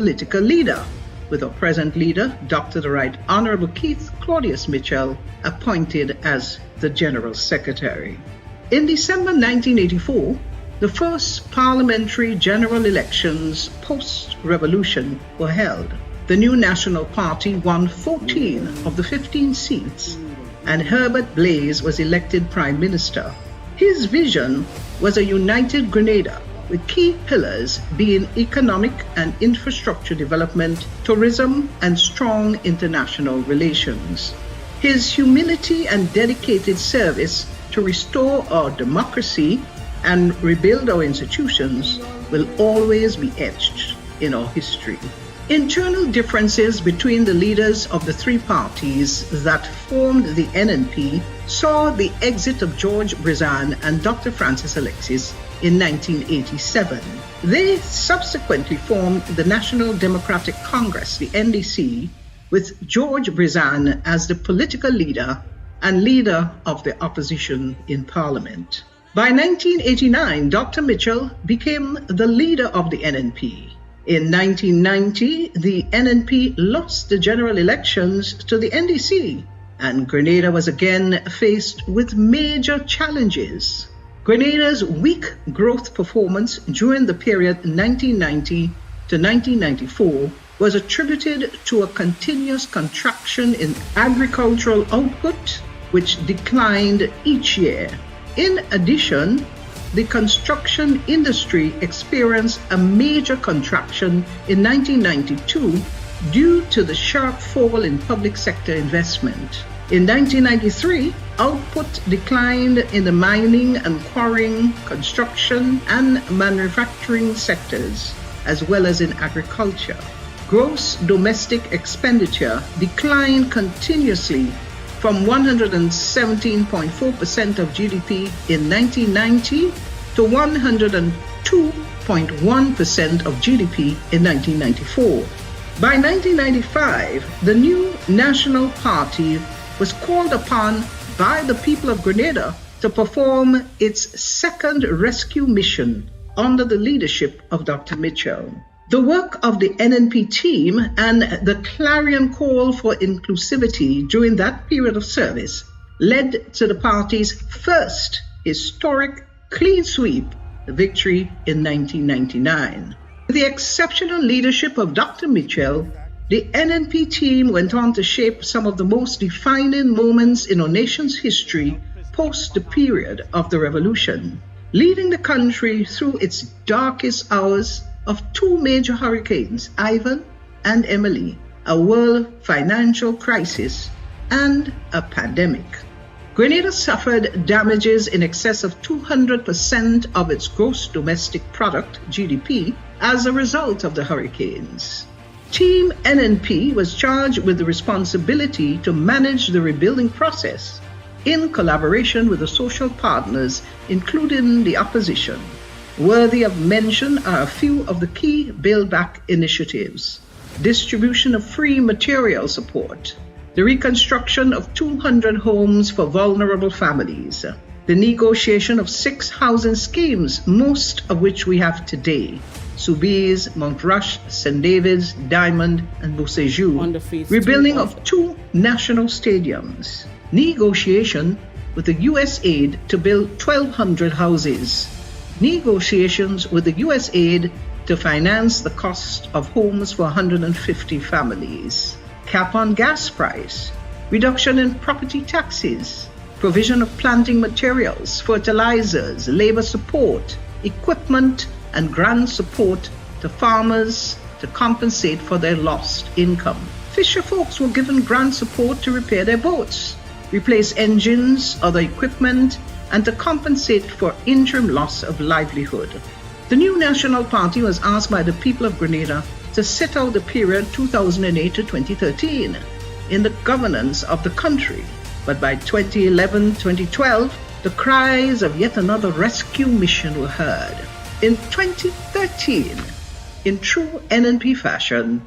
political leader, with our present leader, Dr. the Right Honorable Keith Claudius Mitchell, appointed as the General Secretary. In December 1984, the first parliamentary general elections post-revolution were held. The new National Party won 14 of the 15 seats, and Herbert Blaise was elected Prime Minister. His vision was a united Grenada, with key pillars being economic and infrastructure development, tourism, and strong international relations. His humility and dedicated service to restore our democracy and rebuild our institutions will always be etched in our history. Internal differences between the leaders of the three parties that formed the NNP saw the exit of George Brizan and Dr. Francis Alexis in 1987. They subsequently formed the National Democratic Congress, the NDC, with George Brizan as the political leader and leader of the opposition in Parliament. By 1989, Dr. Mitchell became the leader of the NNP. In 1990, the NNP lost the general elections to the NDC, and Grenada was again faced with major challenges. Grenada's weak growth performance during the period 1990 to 1994 was attributed to a continuous contraction in agricultural output, which declined each year. In addition, the construction industry experienced a major contraction in 1992 due to the sharp fall in public sector investment. In 1993, output declined in the mining and quarrying, construction, and manufacturing sectors, as well as in agriculture. Gross domestic expenditure declined continuously from 117.4% of GDP in 1990 to 102.1% of GDP in 1994. By 1995, the new National Party was called upon by the people of Grenada to perform its second rescue mission under the leadership of Dr. Mitchell. The work of the NNP team and the clarion call for inclusivity during that period of service led to the party's first historic clean sweep victory in 1999. With the exceptional leadership of Dr. Mitchell, the NNP team went on to shape some of the most defining moments in our nation's history post the period of the revolution, leading the country through its darkest hours of two major hurricanes, Ivan and Emily, a world financial crisis, and a pandemic. Grenada suffered damages in excess of 200% of its gross domestic product, GDP, as a result of the hurricanes. Team NNP was charged with the responsibility to manage the rebuilding process in collaboration with the social partners, including the opposition. Worthy of mention are a few of the key Build Back initiatives: distribution of free material support, the reconstruction of 200 homes for vulnerable families, the negotiation of 6 housing schemes, most of which we have today: Soubise, Montrush, St. David's, Diamond, and Beausejour, rebuilding of 2 national stadiums, negotiation with the U.S. aid to build 1,200 houses, negotiations with the U.S. aid to finance the cost of homes for 150 families, cap on gas price, reduction in property taxes, provision of planting materials, fertilizers, labor support, equipment, and grant support to farmers to compensate for their lost income. Fisher folks were given grant support to repair their boats, replace engines, other equipment, and to compensate for interim loss of livelihood. The new National Party was asked by the people of Grenada to sit out the period 2008 to 2013 in the governance of the country. But by 2011-2012, the cries of yet another rescue mission were heard. In 2013, in true NNP fashion,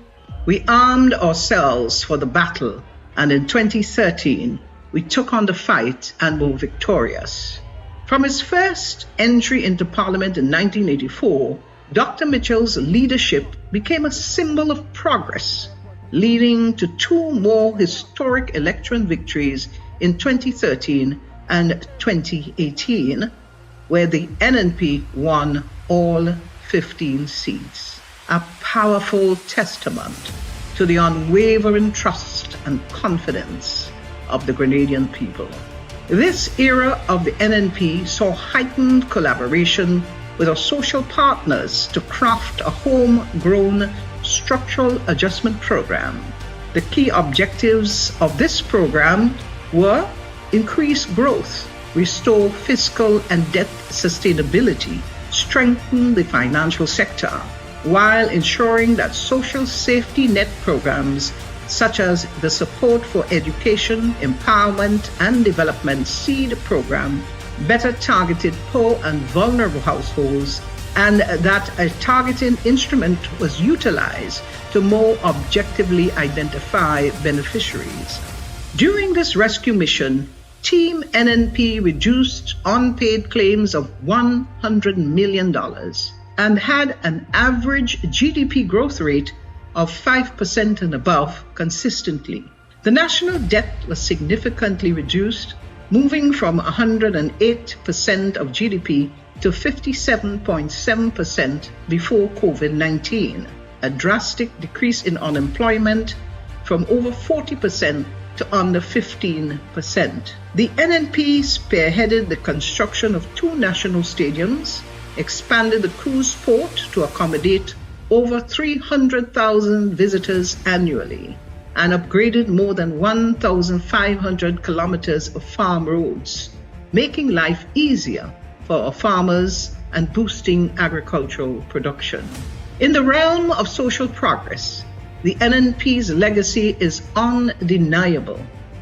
we armed ourselves for the battle, and in 2013, we took on the fight and were victorious. From his first entry into Parliament in 1984, Dr. Mitchell's leadership became a symbol of progress, leading to two more historic election victories in 2013 and 2018, where the NNP won all 15 seats. A powerful testament to the unwavering trust and confidence of the Grenadian people. This era of the NNP saw heightened collaboration with our social partners to craft a homegrown structural adjustment program. The key objectives of this program were increase growth, restore fiscal and debt sustainability, strengthen the financial sector, while ensuring that social safety net programs such as the Support for Education, Empowerment and Development SEED program better targeted poor and vulnerable households, and that a targeting instrument was utilized to more objectively identify beneficiaries. During this rescue mission, Team NNP reduced unpaid claims of $100 million and had an average GDP growth rate of 5% and above consistently. The national debt was significantly reduced, moving from 108% of GDP to 57.7% before COVID-19, a drastic decrease in unemployment from over 40% to under 15%. The NNP spearheaded the construction of two national stadiums, expanded the cruise port to accommodate over 300,000 visitors annually, and upgraded more than 1,500 kilometers of farm roads, making life easier for our farmers and boosting agricultural production. In the realm of social progress, the NNP's legacy is undeniable.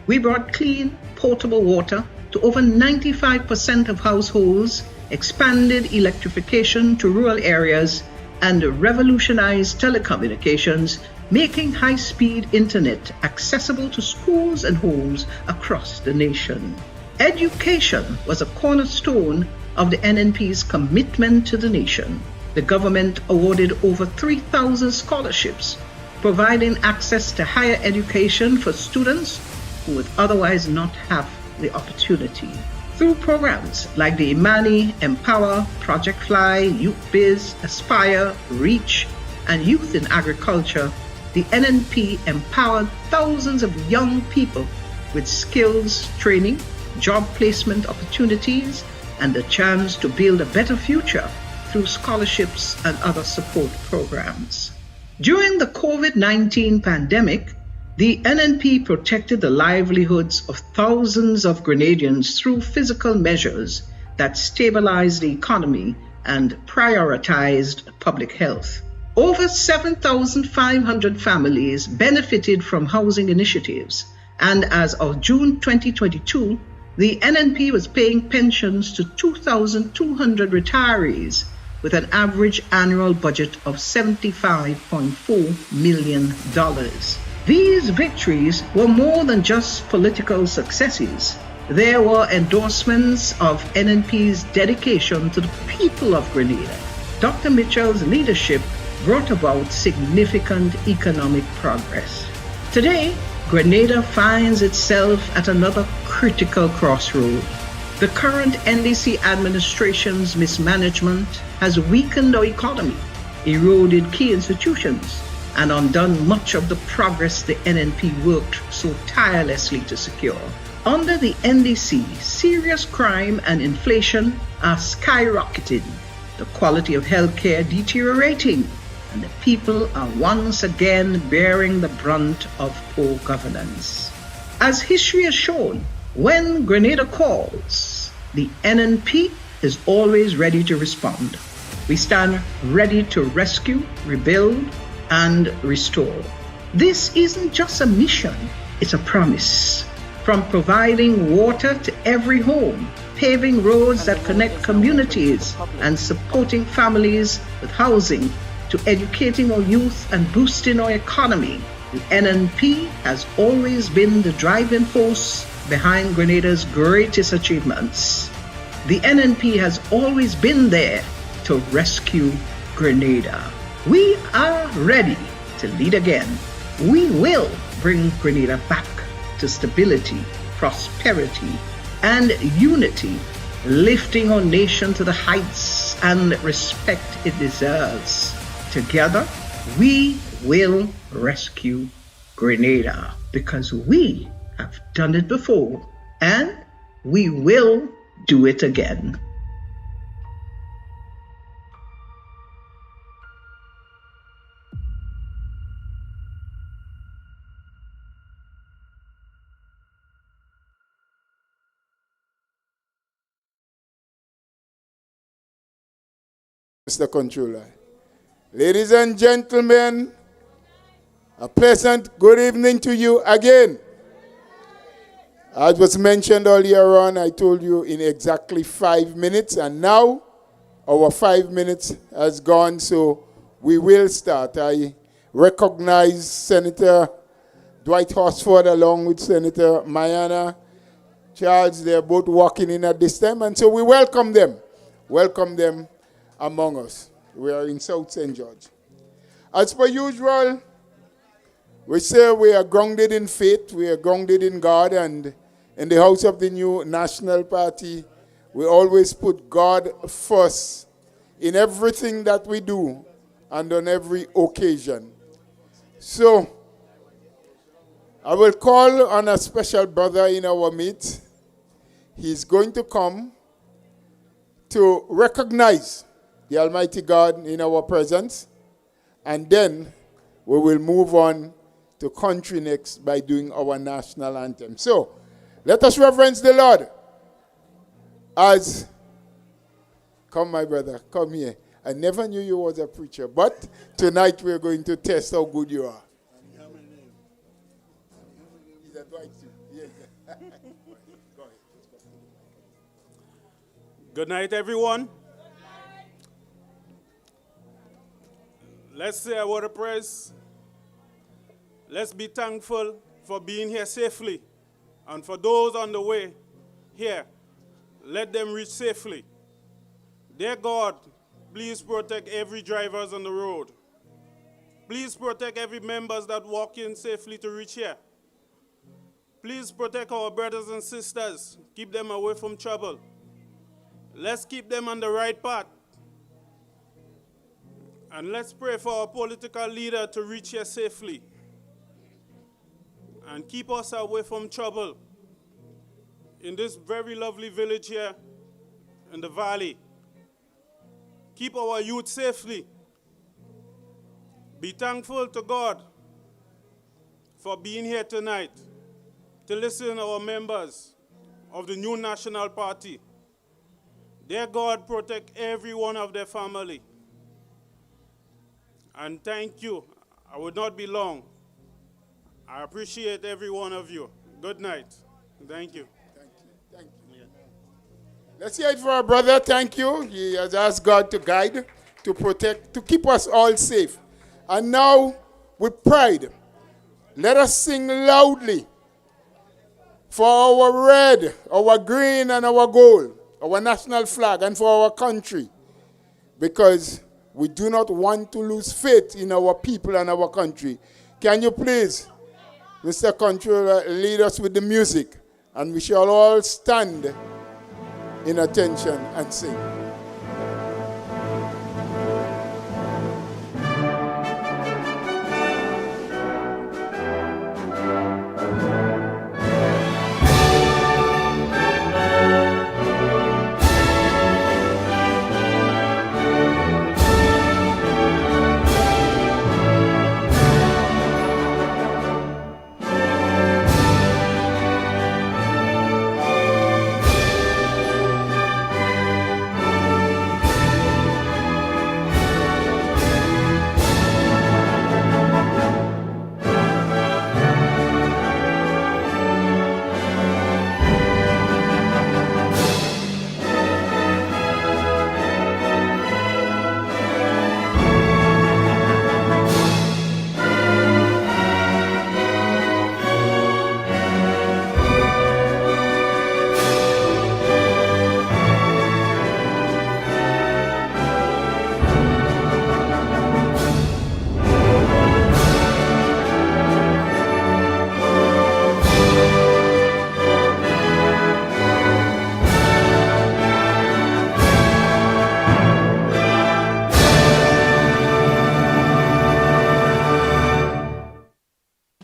We brought clean, potable water to over 95% of households, expanded electrification to rural areas, and revolutionized telecommunications, making high-speed internet accessible to schools and homes across the nation. Education was a cornerstone of the NNP's commitment to the nation. The government awarded over 3,000 scholarships, providing access to higher education for students who would otherwise not have the opportunity. Through programs like the Imani, Empower, Project Fly, Youth Biz, Aspire, Reach, and Youth in Agriculture, the NNP empowered thousands of young people with skills training, job placement opportunities, and the chance to build a better future through scholarships and other support programs. During the COVID-19 pandemic, the NNP protected the livelihoods of thousands of Grenadians through physical measures that stabilized the economy and prioritized public health. Over 7,500 families benefited from housing initiatives, and as of June 2022, the NNP was paying pensions to 2,200 retirees with an average annual budget of $75.4 million. These victories were more than just political successes. They were endorsements of NNP's dedication to the people of Grenada. Dr. Mitchell's leadership brought about significant economic progress. Today, Grenada finds itself at another critical crossroad. The current NDC administration's mismanagement has weakened our economy, eroded key institutions, and undone much of the progress the NNP worked so tirelessly to secure. Under the NDC, serious crime and inflation are skyrocketing, the quality of healthcare deteriorating, and the people are once again bearing the brunt of poor governance. As history has shown, when Grenada calls, the NNP is always ready to respond. We stand ready to rescue, rebuild, and restore. This isn't just a mission, it's a promise. From providing water to every home, paving roads that connect communities, and supporting families with housing, to educating our youth and boosting our economy, the NNP has always been the driving force behind Grenada's greatest achievements. The NNP has always been there to rescue Grenada. We are ready to lead again. We will bring Grenada back to stability, prosperity, and unity, lifting our nation to the heights and respect it deserves. Together, we will rescue Grenada because we have done it before and we will do it again. Mr. Controller. Ladies and gentlemen, a pleasant good evening to you again. As was mentioned earlier on, I told you in exactly 5 minutes, and now our 5 minutes has gone, so we will start. I recognize Senator Dwight Horsford along with Senator Mayana Charles. They're both walking in at this time, and so we welcome them. Welcome them among us. We are in South St. George. As per usual, we say we are grounded in faith, we are grounded in God, and in the house of the new National Party, we always put God first in everything that we do and on every occasion. So, I will call on a special brother in our midst. He's going to come to recognize the Almighty God in our presence, and then we will move on to country next by doing our national anthem. So, let us reverence the Lord as, come my brother, come here. I never knew you was a preacher, but tonight we're going to test how good you are. Good night, everyone. Let's say a word of praise. Let's be thankful for being here safely. And for those on the way here, let them reach safely. Dear God, please protect every driver on the road. Please protect every members that walk in safely to reach here. Please protect our brothers and sisters. Keep them away from trouble. Let's keep them on the right path. And let's pray for our political leader to reach here safely and keep us away from trouble in this very lovely village here in the valley. Keep our youth safely. Be thankful to God for being here tonight to listen to our members of the new National Party. Dear God, protect every one of their family. And thank you. I would not be long. I appreciate every one of you. Good night. Thank you. Thank you. Thank you. Yeah. Let's hear it for our brother. Thank you. He has asked God to guide, to protect, to keep us all safe. And now, with pride, let us sing loudly for our red, our green, and our gold, our national flag, and for our country. Because we do not want to lose faith in our people and our country. Can you please, Mr. Controller, lead us with the music, and we shall all stand in attention and sing.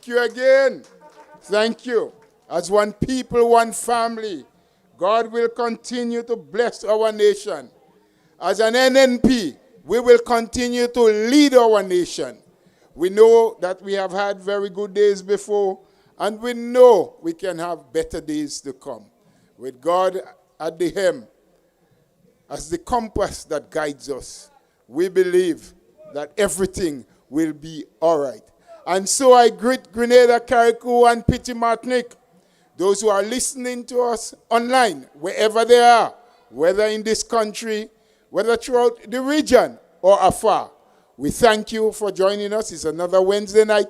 Thank you again. Thank you. As one people, one family, God will continue to bless our nation. As an NNP, we will continue to lead our nation. We know that we have had very good days before, and we know we can have better days to come. With God at the helm, as the compass that guides us, we believe that everything will be all right. And so I greet Grenada, Carriacou, and Petit Martinique, those who are listening to us online, wherever they are, whether in this country, whether throughout the region or afar. We thank you for joining us. It's another Wednesday night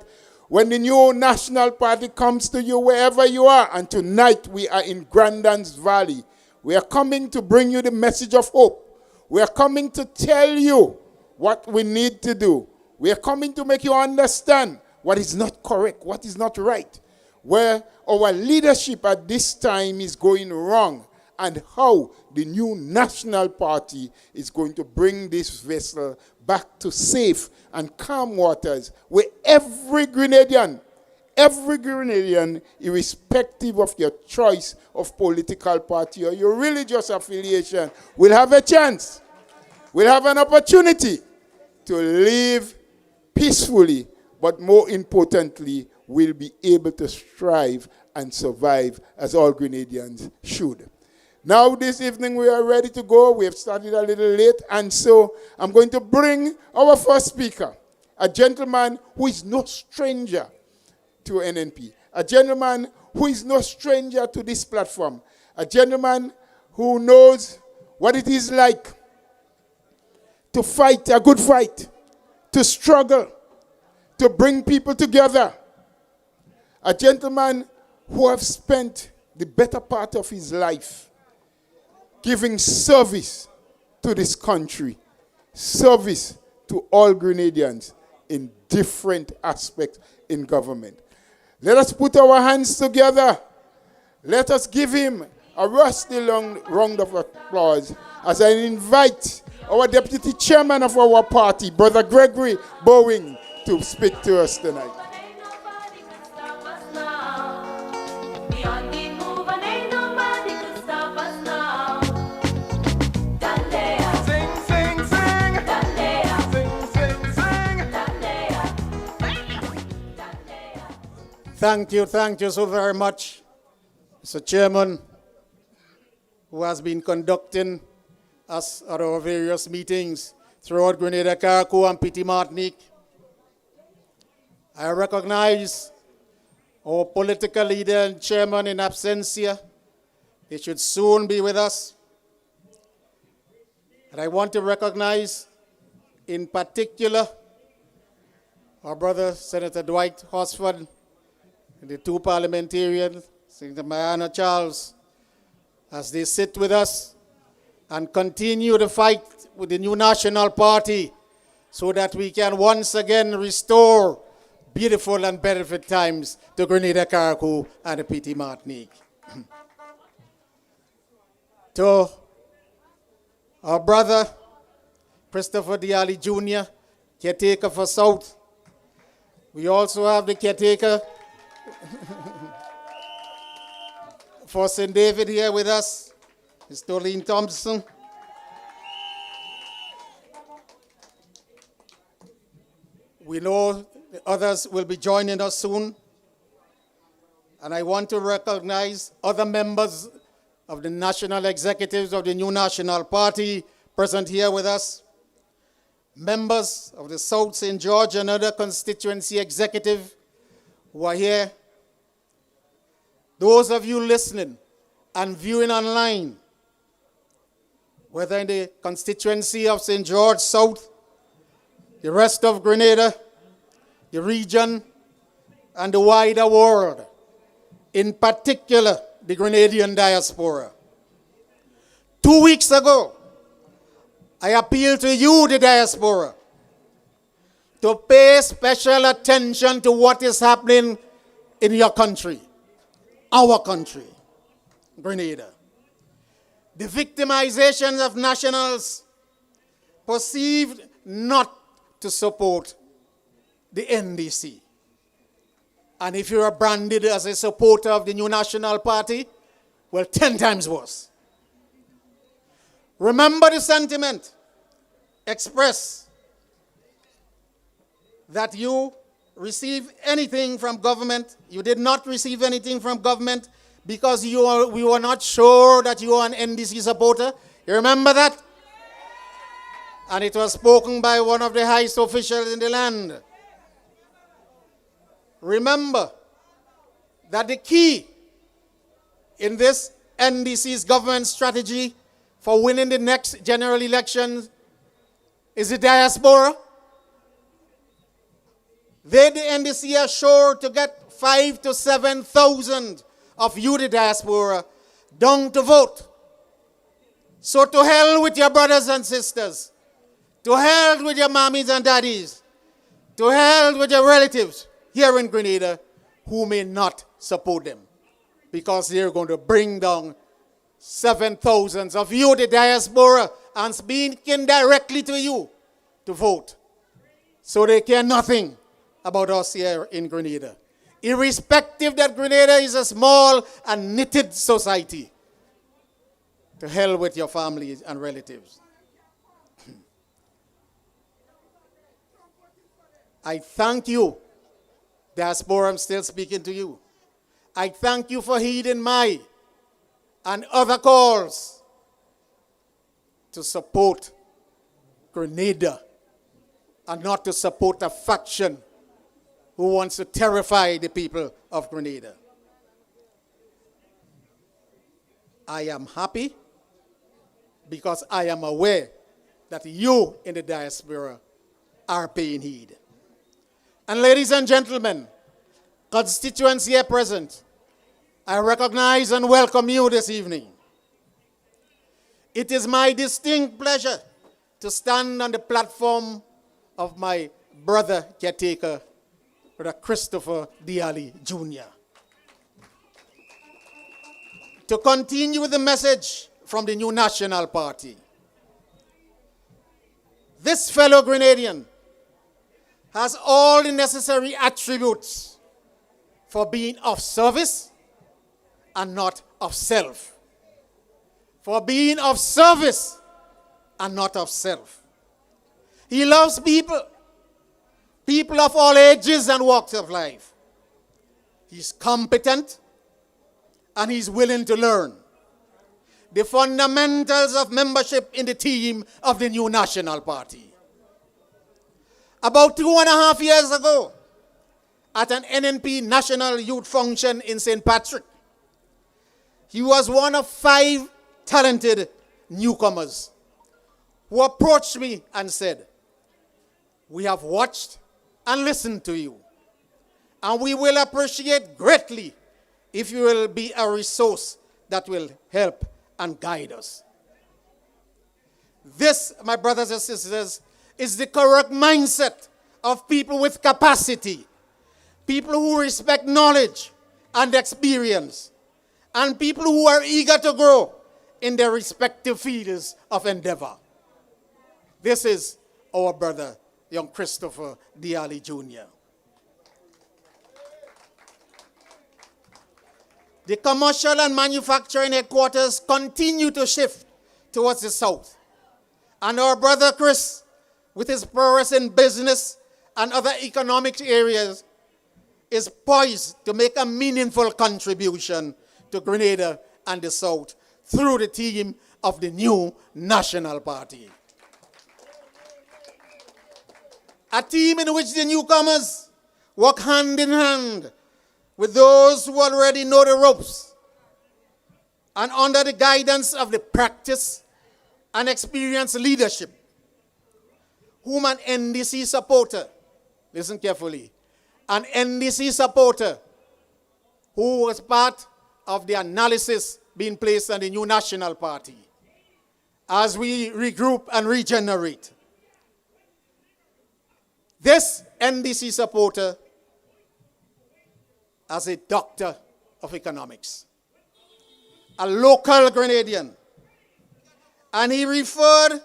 when the new national party comes to you wherever you are. And tonight we are in Anse Valley. We are coming to bring you the message of hope. We are coming to tell you what we need to do. We are coming to make you understand what is not correct, what is not right, where our leadership at this time is going wrong, and how the new national party is going to bring this vessel back to safe and calm waters, where every Grenadian, irrespective of your choice of political party or your religious affiliation, will have a chance, will have an opportunity to live peacefully, but more importantly, will be able to strive and survive as all Grenadians should. Now this evening we are ready to go. We have started a little late, and so I'm going to bring our first speaker, a gentleman who is no stranger to NNP, a gentleman who is no stranger to this platform, a gentleman who knows what it is like to fight a good fight, to struggle, to bring people together, a gentleman who has spent the better part of his life giving service to this country, service to all Grenadians in different aspects in government. Let us put our hands together. Let us give him a rusty long round of applause as I invite our Deputy Chairman of our party, Brother Gregory Bowing, to speak to us tonight. Thank you so very much, Mr. Chairman, who has been conducting us at our various meetings throughout Grenada, Carriacou, and Petit Martinique. I recognize our political leader and chairman in absentia. He should soon be with us. And I want to recognize, in particular, our brother, Senator Dwight Horsford, and the two parliamentarians, Senator Mariana Charles, as they sit with us and continue the fight with the new national party so that we can once again restore beautiful and benefit times to Grenada, Carriacou, and the Petit Martinique. To our brother, Christopher Diali Jr., caretaker for South. We also have the caretaker for St. David here with us, Ms. Dorleen Thompson. We know the others will be joining us soon. And I want to recognize other members of the national executives of the new national party present here with us. Members of the South St. George and other constituency executive who are here. Those of you listening and viewing online, whether in the constituency of St. George South, the rest of Grenada, the region, and the wider world, in particular, the Grenadian diaspora. 2 weeks ago, I appealed to you, the diaspora, to pay special attention to what is happening in your country, our country, Grenada. The victimization of nationals perceived not to support the NDC. And if you are branded as a supporter of the new National Party, well, 10 times worse. Remember the sentiment expressed that you receive anything from government. You did not receive anything from government because we were not sure that you are an NDC supporter. You remember that? And it was spoken by one of the highest officials in the land. Remember that the key in this NDC's government strategy for winning the next general election is the diaspora. They, the NDC, are sure to get 5,000 to 7,000 of you, the diaspora, down to vote. So to hell with your brothers and sisters. To hell with your mommies and daddies. To hell with your relatives here in Grenada who may not support them. Because they're going to bring down 7,000 of you, the diaspora, and speaking directly to you to vote. So they care nothing about us here in Grenada. Irrespective that Grenada is a small and knitted society. To hell with your families and relatives. I thank you, diaspora, I'm still speaking to you. I thank you for heeding my and other calls to support Grenada and not to support a faction who wants to terrify the people of Grenada. I am happy because I am aware that you in the diaspora are paying heed. And ladies and gentlemen, constituents here present, I recognize and welcome you this evening. It is my distinct pleasure to stand on the platform of my brother caretaker, Brother Christopher Diali Jr. To continue with the message from the new National Party. This fellow Grenadian has all the necessary attributes for being of service and not of self. For being of service and not of self. He loves people. People of all ages and walks of life. He's competent and he's willing to learn the fundamentals of membership in the team of the new National Party. About 2.5 years ago, at an NNP National Youth Function in St. Patrick, he was one of 5 talented newcomers who approached me and said, "We have watched and listened to you, and we will appreciate greatly if you will be a resource that will help and guide us." This, my brothers and sisters, is the correct mindset of people with capacity, people who respect knowledge and experience, and people who are eager to grow in their respective fields of endeavor. This is our brother, young Christopher Diali Jr. The commercial and manufacturing headquarters continue to shift towards the south. And our brother Chris, with his prowess in business and other economic areas, is poised to make a meaningful contribution to Grenada and the south through the team of the new National Party. A team in which the newcomers work hand in hand with those who already know the ropes and under the guidance of the practice and experienced leadership, whom an NDC supporter, listen carefully, an NDC supporter who was part of the analysis being placed on the new National Party as we regroup and regenerate. This NDC supporter as a doctor of economics, a local Grenadian, and he referred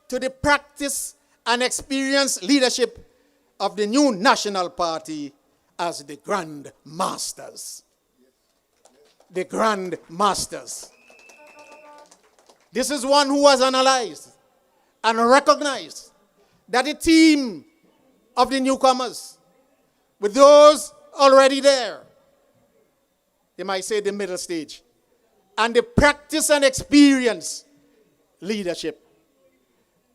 to the practice and experienced leadership of the new National Party as the Grand Masters. The Grand Masters. This is one who has analyzed and recognized that the team of the newcomers, with those already there, they might say the middle stage, and the practice and experience leadership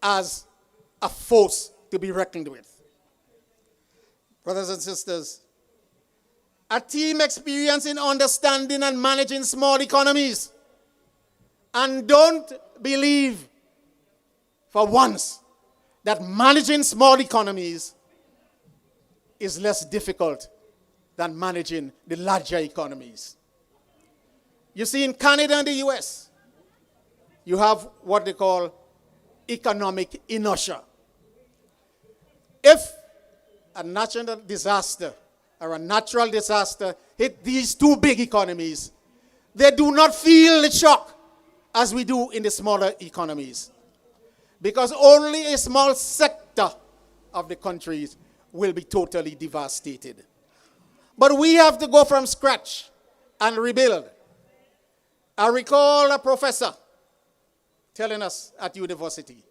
as a force to be reckoned with. Brothers and sisters, a team experience in understanding and managing small economies. And don't believe for once that managing small economies is less difficult than managing the larger economies. You see, in Canada and the US, you have what they call economic inertia. If a national disaster or a natural disaster hit these two big economies, they do not feel the shock as we do in the smaller economies, because only a small sector of the countries will be totally devastated. But we have to go from scratch and rebuild. I recall a professor telling us at university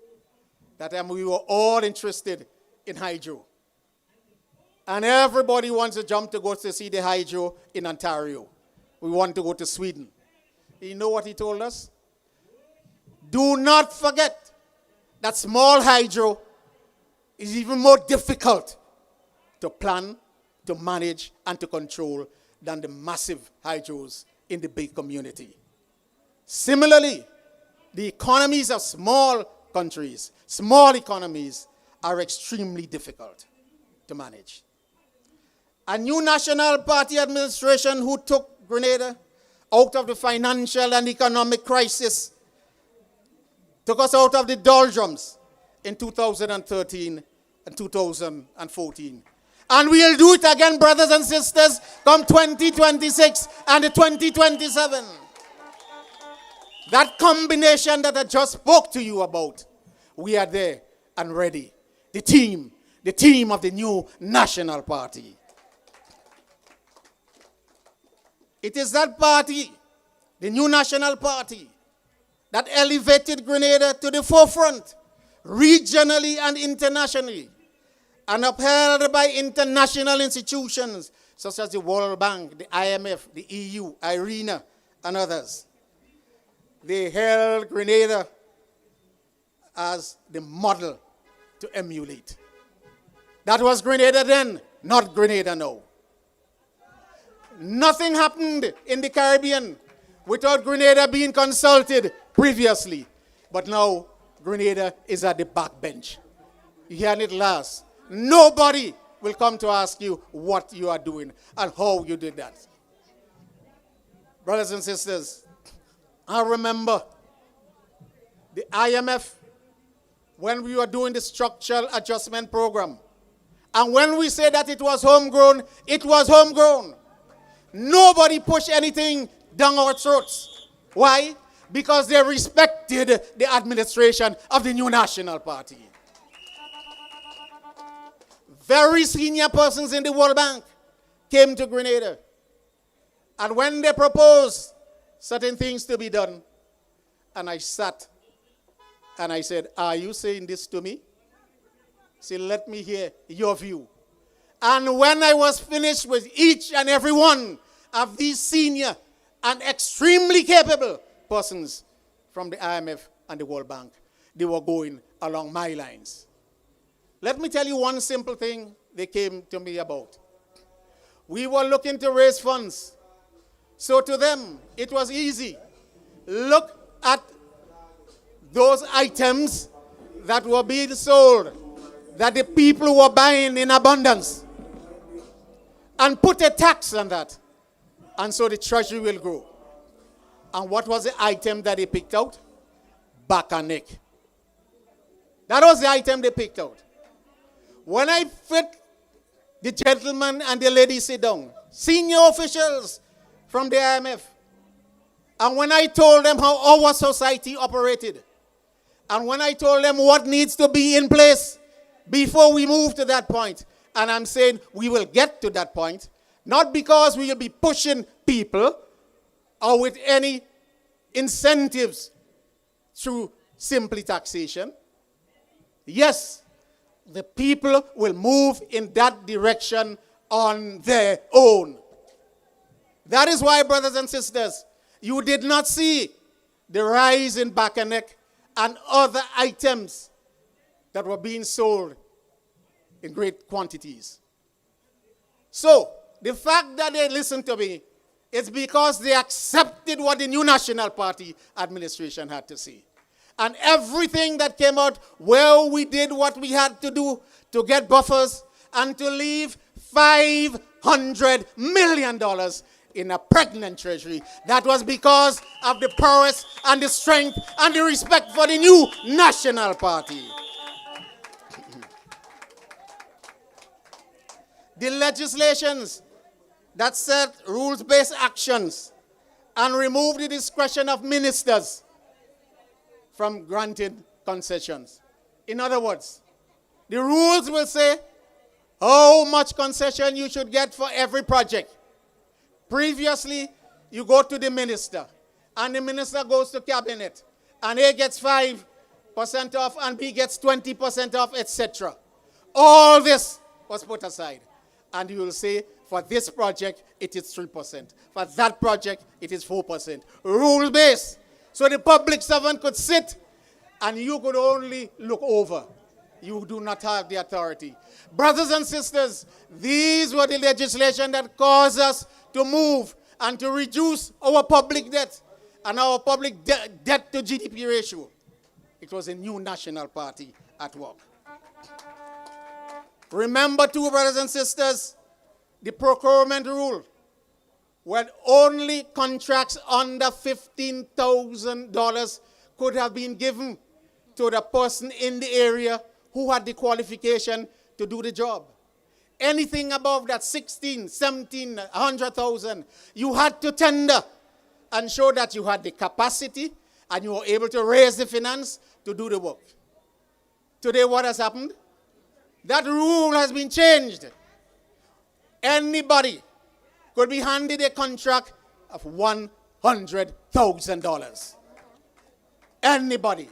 that we were all interested in hydro. And everybody wants to jump to go to see the hydro in Ontario. We want to go to Sweden. You know what he told us? Do not forget that small hydro is even more difficult to plan, to manage, and to control than the massive hydros in the big community. Similarly, the economies of small countries, small economies, are extremely difficult to manage. A new National Party administration who took Grenada out of the financial and economic crisis, took us out of the doldrums in 2013 and 2014. And we'll do it again, brothers and sisters, come 2026 and 2027. That combination that I just spoke to you about, we are there and ready. The team of the new National Party. It is that party, the new National Party, that elevated Grenada to the forefront, regionally and internationally, and upheld by international institutions such as the World Bank, the IMF, the EU, IRENA, and others. They held Grenada as the model to emulate. That was Grenada then, not Grenada now. Nothing happened in the Caribbean without Grenada being consulted previously. But now, Grenada is at the backbench. You hear it last. Nobody will come to ask you what you are doing and how you did that. Brothers and sisters, I remember the IMF when we were doing the structural adjustment program. And when we say that it was homegrown, it was homegrown. Nobody pushed anything down our throats. Why? Because they respected the administration of the new National Party. Very senior persons in the World Bank came to Grenada. And when they proposed certain things to be done, and I sat and I said, are you saying this to me? Say, let me hear your view. And when I was finished with each and every one of these senior and extremely capable persons from the IMF and the World Bank, they were going along my lines. Let me tell you one simple thing they came to me about. We were looking to raise funds. So to them, it was easy. Look at those items that were being sold, that the people were buying in abundance, and put a tax on that. And so the treasury will grow. And what was the item that they picked out? Back and neck. That was the item they picked out. When I fit the gentleman and the lady sit down, senior officials from the IMF, and when I told them how our society operated, and when I told them what needs to be in place before we move to that point, And I'm saying we will get to that point, not because we will be pushing people or with any incentives through simply taxation. Yes, the people will move in that direction on their own. That is why, brothers and sisters, you did not see the rise in back and neck and other items that were being sold in great quantities. So, the fact that they listened to me is because they accepted what the new National Party administration had to say. And everything that came out, well, we did what we had to do to get buffers and to leave $500 million in a pregnant treasury. That was because of the prowess and the strength and the respect for the new National Party. The legislations that set rules-based actions and remove the discretion of ministers from granting concessions. In other words, the rules will say how much concession you should get for every project. Previously, you go to the minister, and the minister goes to cabinet, and A gets 5% off, and B gets 20% off, etc. All this was put aside. And you will say, for this project, it is 3%. For that project, it is 4%. Rule-based. So the public servant could sit, and you could only look over. You do not have the authority. Brothers and sisters, these were the legislation that caused us to move and to reduce our public debt and our public debt to GDP ratio. It was a new National Party at work. Remember too, brothers and sisters, the procurement rule, when only contracts under $15,000 could have been given to the person in the area who had the qualification to do the job. Anything above that 16, 17, 100,000, you had to tender and show that you had the capacity and you were able to raise the finance to do the work. Today, what has happened? That rule has been changed. Anybody could be handed a contract of $100,000. Anybody.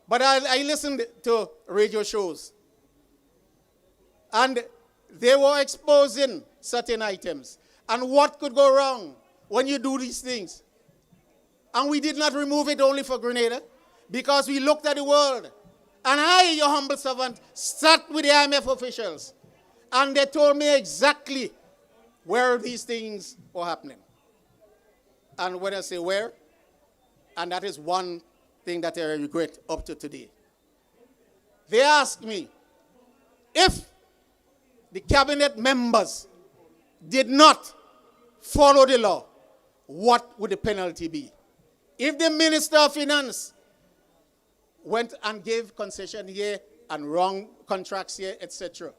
But I listened to radio shows, and they were exposing certain items and what could go wrong when you do these things. And we did not remove it only for Grenada, because we looked at the world. And I, your humble servant, sat with the IMF officials, and they told me exactly where these things were happening. And when I say where, and that is one thing that I regret up to today. They asked me if the cabinet members did not follow the law, what would the penalty be? If the Minister of Finance went and gave concession here and wrong contracts here, etc.,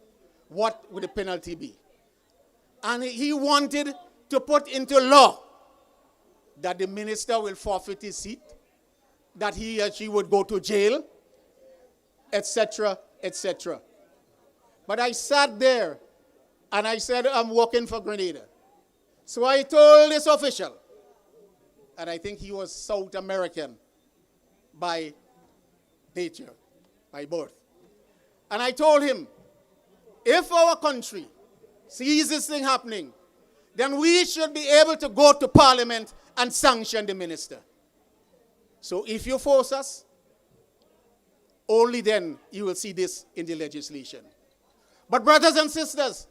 what would the penalty be? And he wanted to put into law that the minister will forfeit his seat, that he or she would go to jail, etc., etc. But I sat there and I said, I'm working for Grenada. So I told this official, and I think he was South American by nature, by birth. And I told him, if our country sees this thing happening, then we should be able to go to Parliament and sanction the minister. So if you force us, only then you will see this in the legislation. But brothers and sisters,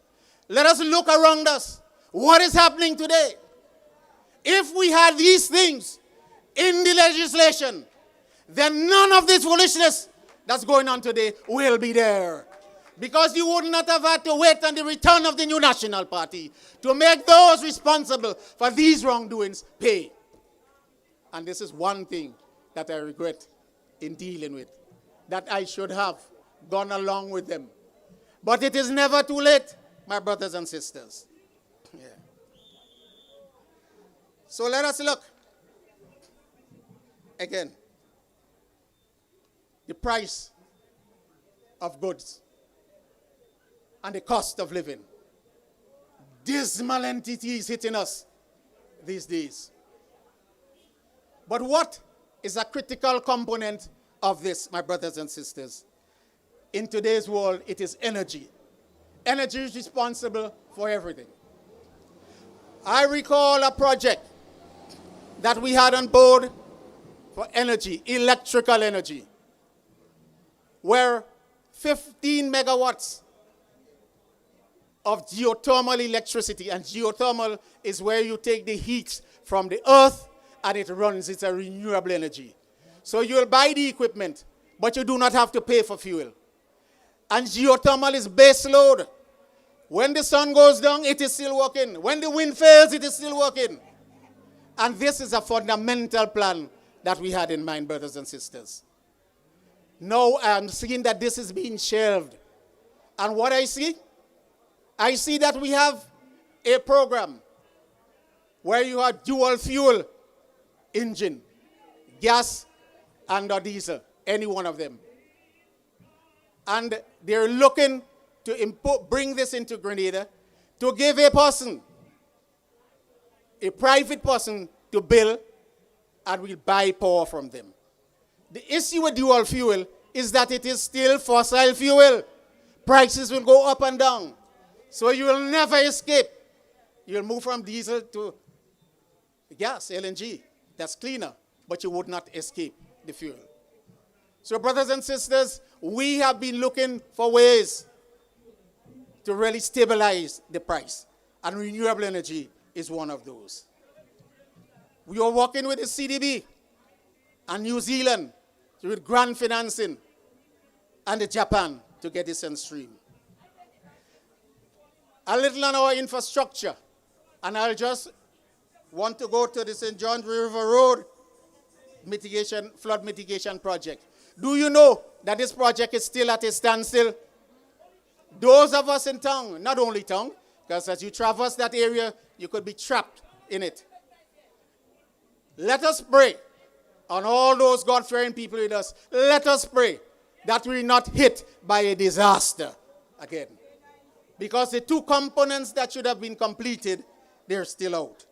let us look around us. What is happening today? If we had these things in the legislation, then none of this foolishness that's going on today will be there. Because you would not have had to wait on the return of the new National Party to make those responsible for these wrongdoings pay. And this is one thing that I regret in dealing with, that I should have gone along with them. But it is never too late, my brothers and sisters. Yeah. So let us look again. The price of goods. and the cost of living. Dismal entity is hitting us these days. But what is a critical component of this, my brothers and sisters? In today's world, it is energy. Energy is responsible for everything. I recall a project that we had on board for energy, electrical energy, where 15 megawatts of geothermal electricity, and geothermal is where you take the heat from the earth and it runs. It's a renewable energy. So you'll buy the equipment, but you do not have to pay for fuel. And geothermal is base load. When the sun goes down, it is still working. When the wind fails, it is still working. And this is a fundamental plan that we had in mind, brothers and sisters. Now I'm seeing that this is being shelved. And what I see that we have a program where you have dual fuel engine, gas and or diesel, any one of them. And they're looking to bring this into Grenada to give a person, a private person, to build, and we'll buy power from them. The issue with dual fuel is that it is still fossil fuel. Prices will go up and down. So you will never escape. You'll move from diesel to gas, LNG. That's cleaner, but you would not escape the fuel. So brothers and sisters, we have been looking for ways to really stabilize the price. And renewable energy is one of those. We are working with the CDB and New Zealand with grant financing and the Japan to get this on stream. A little on our infrastructure, and I'll just want to go to the St. John River Road flood mitigation project. Do you know that this project is still at a standstill? Those of us in town, not only town, because as you traverse that area, you could be trapped in it. Let us pray on all those God-fearing people with us. Let us pray that we're not hit by a disaster again. Because the two components that should have been completed, they're still out.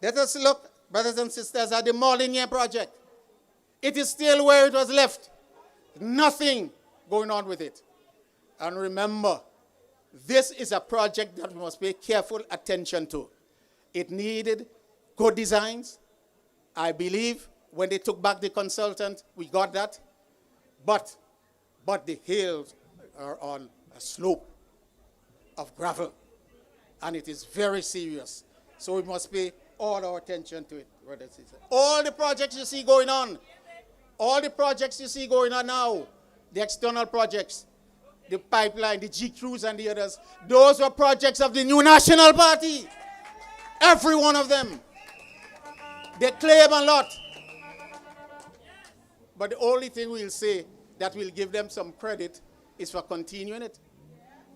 Let us look, brothers and sisters, at the Molyneux project. It is still where it was left. Nothing going on with it. And remember, this is a project that we must pay careful attention to. It needed good designs. I believe when they took back the consultant, we got that. But the hills are on a slope of gravel. And it is very serious. So we must pay all our attention to it, brothers and sisters. All the projects you see going on, now, the external projects, the pipeline, the G-Crews and the others, those were projects of the new National Party. Every one of them. They claim a lot. But the only thing we'll say that will give them some credit is for continuing it.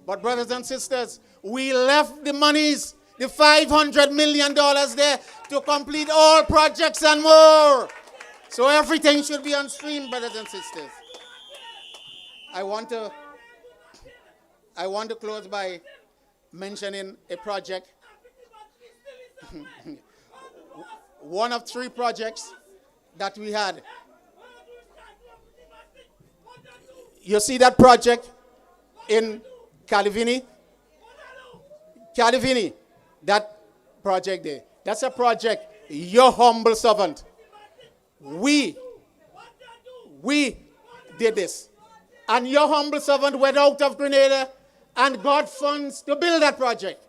But brothers and sisters, we left the monies, the $500 million there to complete all projects and more. So everything should be on stream, brothers and sisters. I want to close by mentioning a project. One of 3 projects that we had. You see that project in Calivini? That project there. That's a project, your humble servant. We did this. And your humble servant went out of Grenada and got funds to build that project.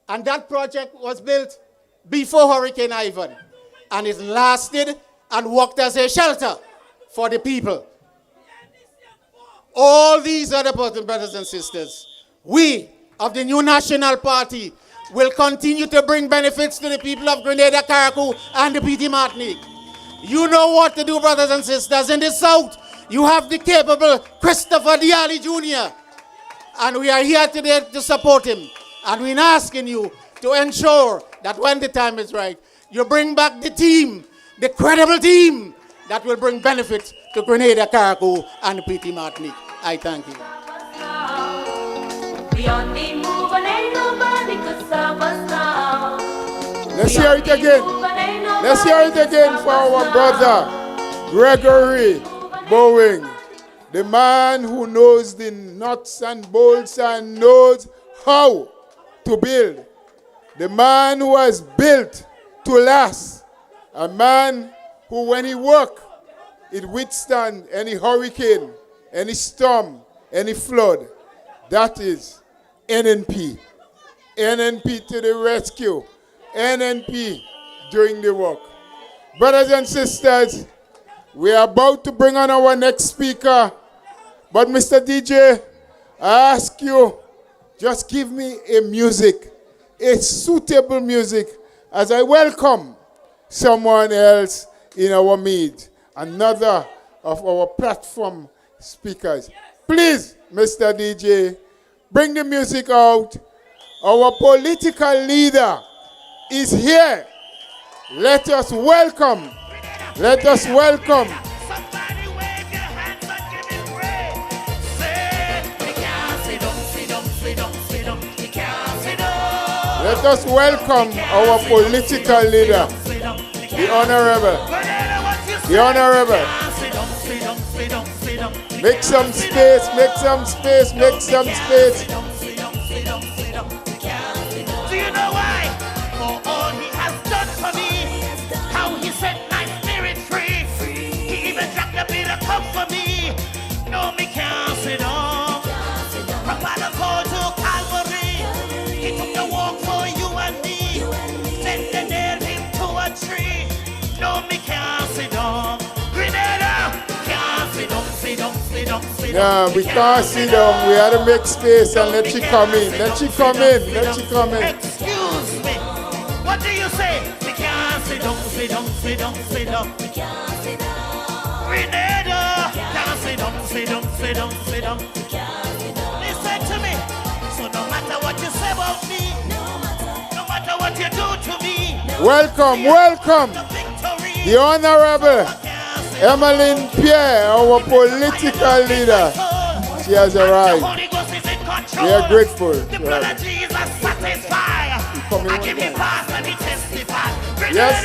And that project was built before Hurricane Ivan. And it lasted and worked as a shelter for the people. All these other brothers and sisters, we of the new National Party will continue to bring benefits to the people of Grenada, Carriacou, and the PT Martinique. You know what to do, brothers and sisters. In the South, you have the capable Christopher Diali Jr. And we are here today to support him. And we're asking you to ensure that when the time is right, you bring back the team, the credible team that will bring benefits to Grenada, Carriacou, and the PT Martinique. I thank you. Let's hear it again. Let's hear it again for our brother, Gregory Bowing. The man who knows the nuts and bolts and knows how to build. The man who has built to last. A man who, when he works, it withstands any hurricane, any storm, any flood. That is NNP. NNP to the rescue. NNP doing the work. Brothers and sisters, we are about to bring on our next speaker. But Mr. DJ, I ask you, just give me a music, a suitable music, as I welcome someone else in our meet, another of our platform speakers. Please, Mr. DJ, bring the music out. Our political leader is here. Let us welcome. Let us welcome. Let us welcome our political leader, the Honorable. The Honorable. Make some space, make some space, make some space. Do you know why? For all he has done for me, how he set my spirit free. He even drank a bit of cup for me. No, me can't sit down. From Vallery to Calvary, he took the walk for you and me. Then they nailed him to a tree. No, me can't sit down. Grenada, can't sit down, sit down, sit down, sit down. Yeah, we can't sit down. We had to make space and let you come in. Let you come in. Let you come in. Excuse me. What do you say? We can't sit down, sit down, sit down, sit down. We can't sit down. Grenada, can't sit down, sit down, sit down, sit down. We can't sit down. Listen to me. So no matter what you say about me, no matter what you do to me, Welcome, welcome. the victory. The Honorable Emmeline Pierre, our political leader. She has arrived. Holy Ghost is in control. We are grateful. The blood of Jesus satisfies. coming I on give me now. pass and he testify. Yes.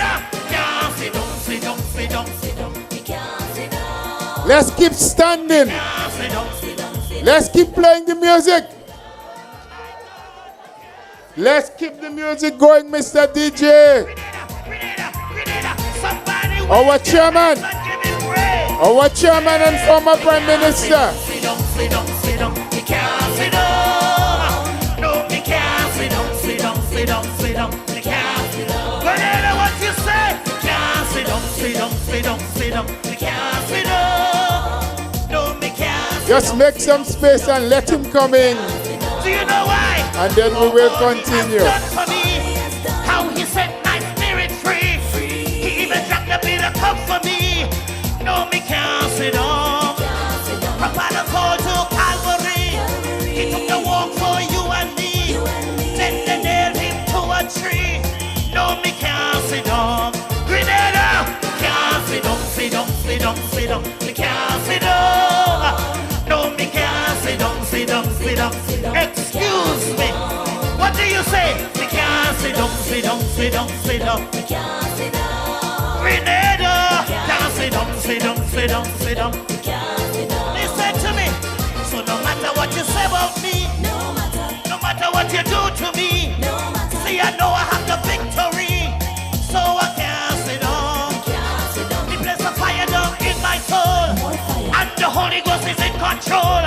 Can't sit down, sit down, sit down, sit down. Can't sit down. Let's keep standing. Can't sit down, sit down, sit down. Let's keep playing the music. Let's keep the music going, Mr. DJ. Our chairman. Our chairman and former prime minister. Sit down, sit down, sit down. You can't sit down. No, you can't sit down, sit down, sit down, sit down. You can't sit down. Whatever what you say. You can't sit down, sit down, sit down, sit down. You can't sit down. No, you can't. Just make some space and let him come in. Do you know why? And then we will continue. Done for me, how he set my spirit free. He even drank a bit of cup for me. No, me can't sit down. From Vallery to Calvary, he took the walk for you and me. Then they nailed him to a tree. No, me can't sit down. Grenada, can't sit down, sit down, sit down, sit down. Me can't sit down. No, me can't sit down, sit down, sit down. Excuse me. What do you say? Me can't sit down, sit down, sit down, sit down. Me can't sit down. Grenada, can't sit down, sit down, sit down, sit down. Me can't sit down. Listen to me. So no matter what you say about me, no matter what you do to me, see I know I have the victory. So I can't sit down. He placed a fire down in my soul, and the Holy Ghost is in control.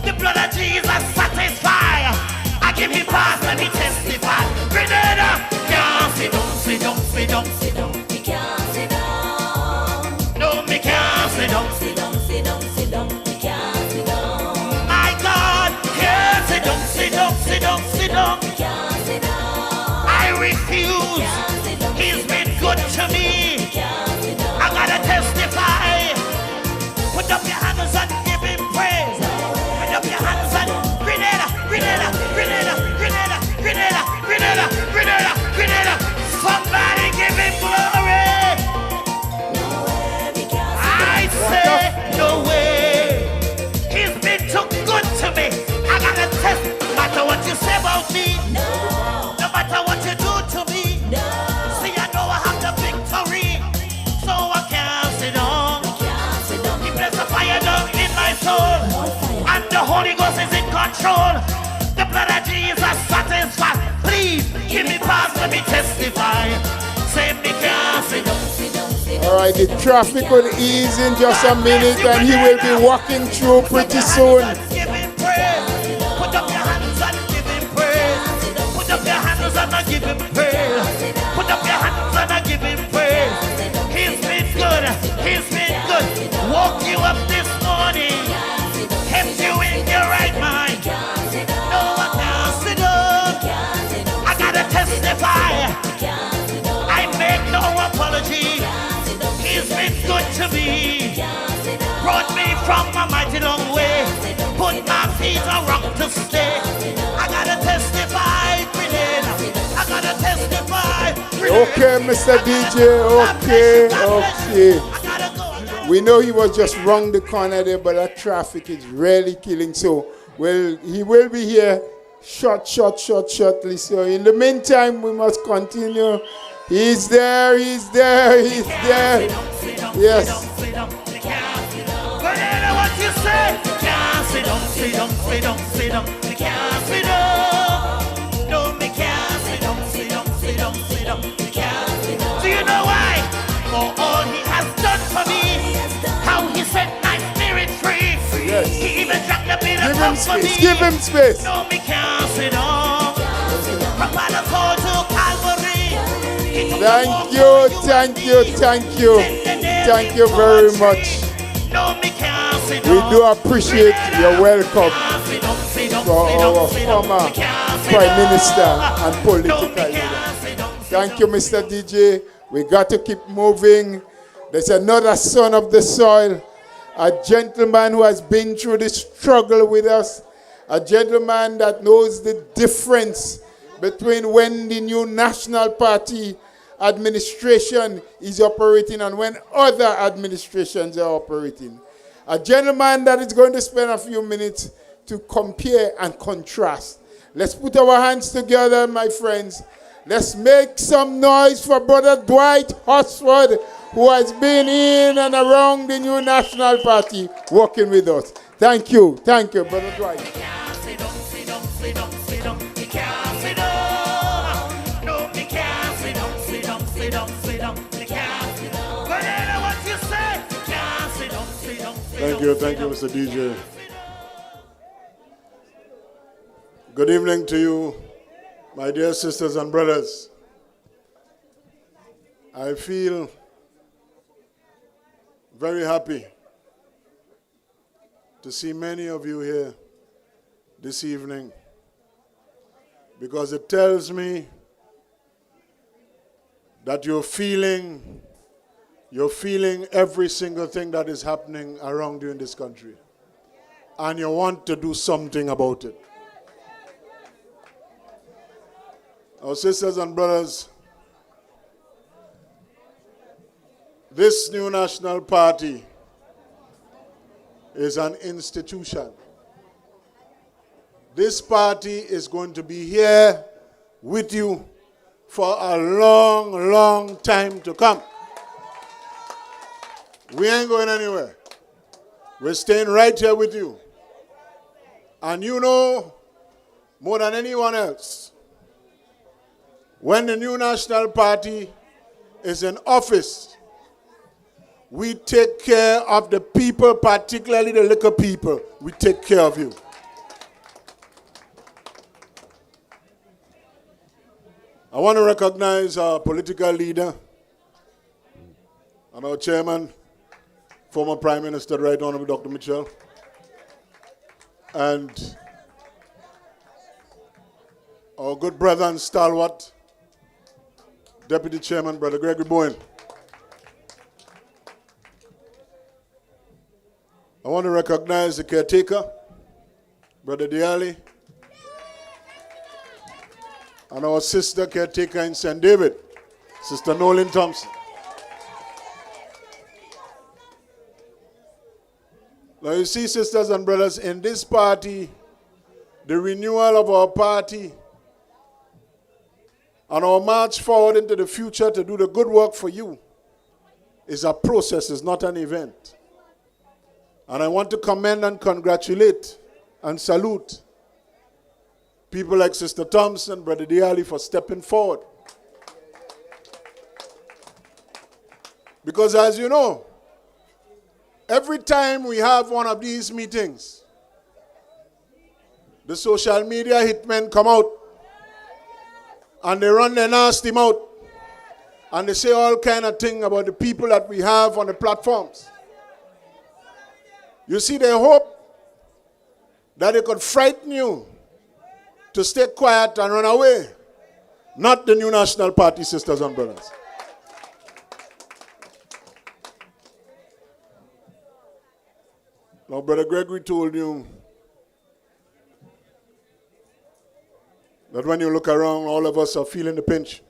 The blood of Jesus satisfies. I give him pass and he testifies. Grenada, can't sit down, sit down, sit down, sit down. He can't sit down. No, me can't sit down, sit down, sit down, sit down. He can't sit down. My God, can't sit down, sit down, sit down, sit down. He can't sit down. I refuse. He's been good to me. I gotta testify. Put up your hands and give him praise. Put up your hands and Grenada, Grenada, Grenada, Grenada, Grenada, Grenada, Grenada, Grenada. Somebody give him praise. control. The blood of Jesus satisfies. Please give me pause, let me testify. Say me can't sit down. All right, the traffic will ease in just a minute and he will be walking through pretty soon. Give him praise. Put up your hands and give him praise. Put up your hands and give him praise. Put up your hands and give him praise. He's been good. He's been good. Woke you up this morning. Kept you in your right mind. No one can sit up. I gotta testify. I make no apology. He's been good to me. Brought me from a mighty long way. Put my feet around to stay. I gotta testify, Grenada. I gotta testify, Grenada. Okay, Mr. DJ, okay. We know he was just round the corner there, but that traffic is really killing. So, well, he will be here shortly. So, in the meantime, we must continue. He's there. Yes. Whatever what you say, can't sit down. Me can't sit down. No, me can't sit down. Me can't sit down. Do you know why? For all he has done for me, how he set my spirit free. Yes. He even dropped a bit of Give him love for space. me. Give him space. No, me can't sit down. From Vallery to Calvary. Thank you very much. We do appreciate your welcome for our former Prime Minister and political leader. Thank you, Mr. DJ. We got to keep moving. There's another son of the soil, a gentleman who has been through the struggle with us, a gentleman that knows the difference between when the new National Party administration is operating and when other administrations are operating. A gentleman that is going to spend a few minutes to compare and contrast. Let's put our hands together, my friends. Let's make some noise for Brother Dwight Hosford, who has been in and around the new National Party working with us. Thank you, Brother Dwight. Thank you, Mr. DJ. Good evening to you, my dear sisters and brothers. I feel very happy to see many of you here this evening because it tells me that you're feeling every single thing that is happening around you in this country. And you want to do something about it. Our sisters and brothers, this new National Party is an institution. This party is going to be here with you for a long, long time to come. We ain't going anywhere. We're staying right here with you. And you know more than anyone else, when the new National Party is in office, we take care of the people, particularly the little people. We take care of you. I want to recognize our political leader and our chairman, former Prime Minister, Right Honorable Dr. Mitchell, and our good brother and stalwart, Deputy Chairman, Brother Gregory Bowen. I want to recognize the caretaker, Brother Diali, and our sister caretaker in St. David, Sister Nolan Thompson. Now you see, sisters and brothers, in this party, the renewal of our party and our march forward into the future to do the good work for you is a process, it's not an event. And I want to commend and congratulate and salute People like Sister Thompson, Brother Diali for stepping forward. Because as you know, every time we have one of these meetings, the social media hitmen come out and they run their nasty mouth and they say all kind of things about the people that we have on the platforms. You see, they hope that they could frighten you to stay quiet and run away. Not the New National Party, sisters and brothers. Now, Brother Gregory told you that when you look around, all of us are feeling the pinch.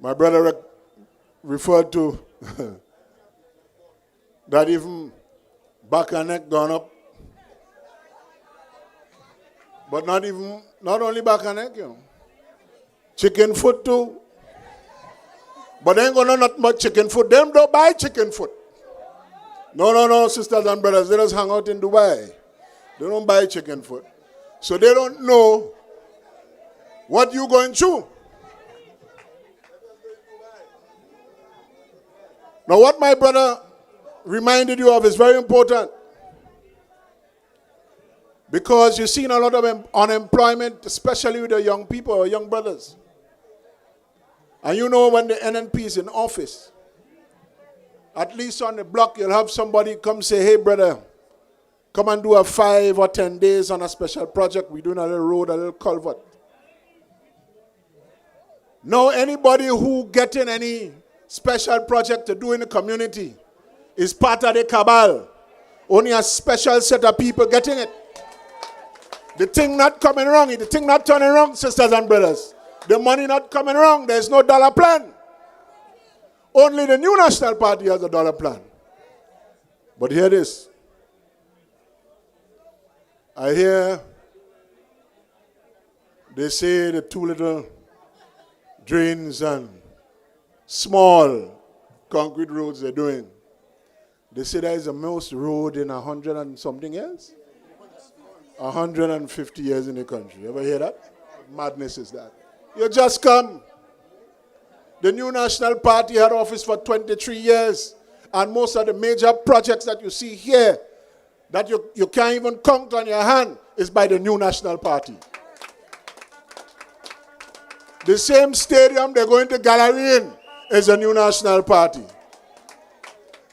My brother referred to that even back and neck gone up. But not only back and neck, you know. Chicken foot too. But they ain't gonna not much chicken foot. Them don't buy chicken foot. No, sisters and brothers, they just hang out in Dubai. They don't buy chicken foot. So they don't know what you're going through. Now what my brother reminded you of is very important. Because you've seen a lot of unemployment, especially with the young people or young brothers. And you know when the NNP is in office, at least on the block, you'll have somebody come say, hey, brother, come and do a 5 or 10 days on a special project. We're doing a little road, a little culvert. Now, anybody who getting any special project to do in the community is part of the cabal. Only a special set of people getting it. The thing not coming wrong, the thing not turning wrong, sisters and brothers. The money not coming wrong, there's no dollar plan. Only the New National Party has a dollar plan. But hear this. I hear they say the 2 little drains and small concrete roads they're doing. They say that is the most road in 100 and something years. 150 years in the country. Ever hear that? Madness is that. You just come. The New National Party had office for 23 years. And most of the major projects that you see here that you can't even count on your hand is by the New National Party. The same stadium they're going to Vallery in is the New National Party.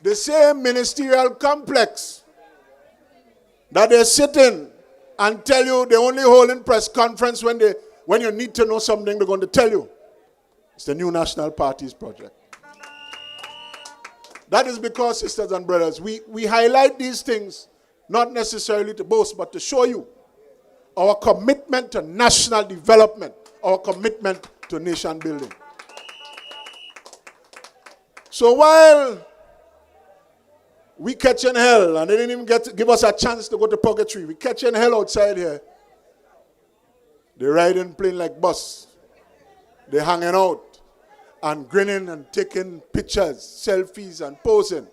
The same ministerial complex that they sit in and tell you they only hold in press conference when you need to know something, they're going to tell you. It's the New National Party's project. That is because, sisters and brothers, we highlight these things not necessarily to boast, but to show you our commitment to national development, our commitment to nation building. So while we catching hell, and they didn't even give us a chance to go to purgatory, we catching hell outside here. They riding plane like bus. They hanging out and grinning and taking pictures, selfies and posing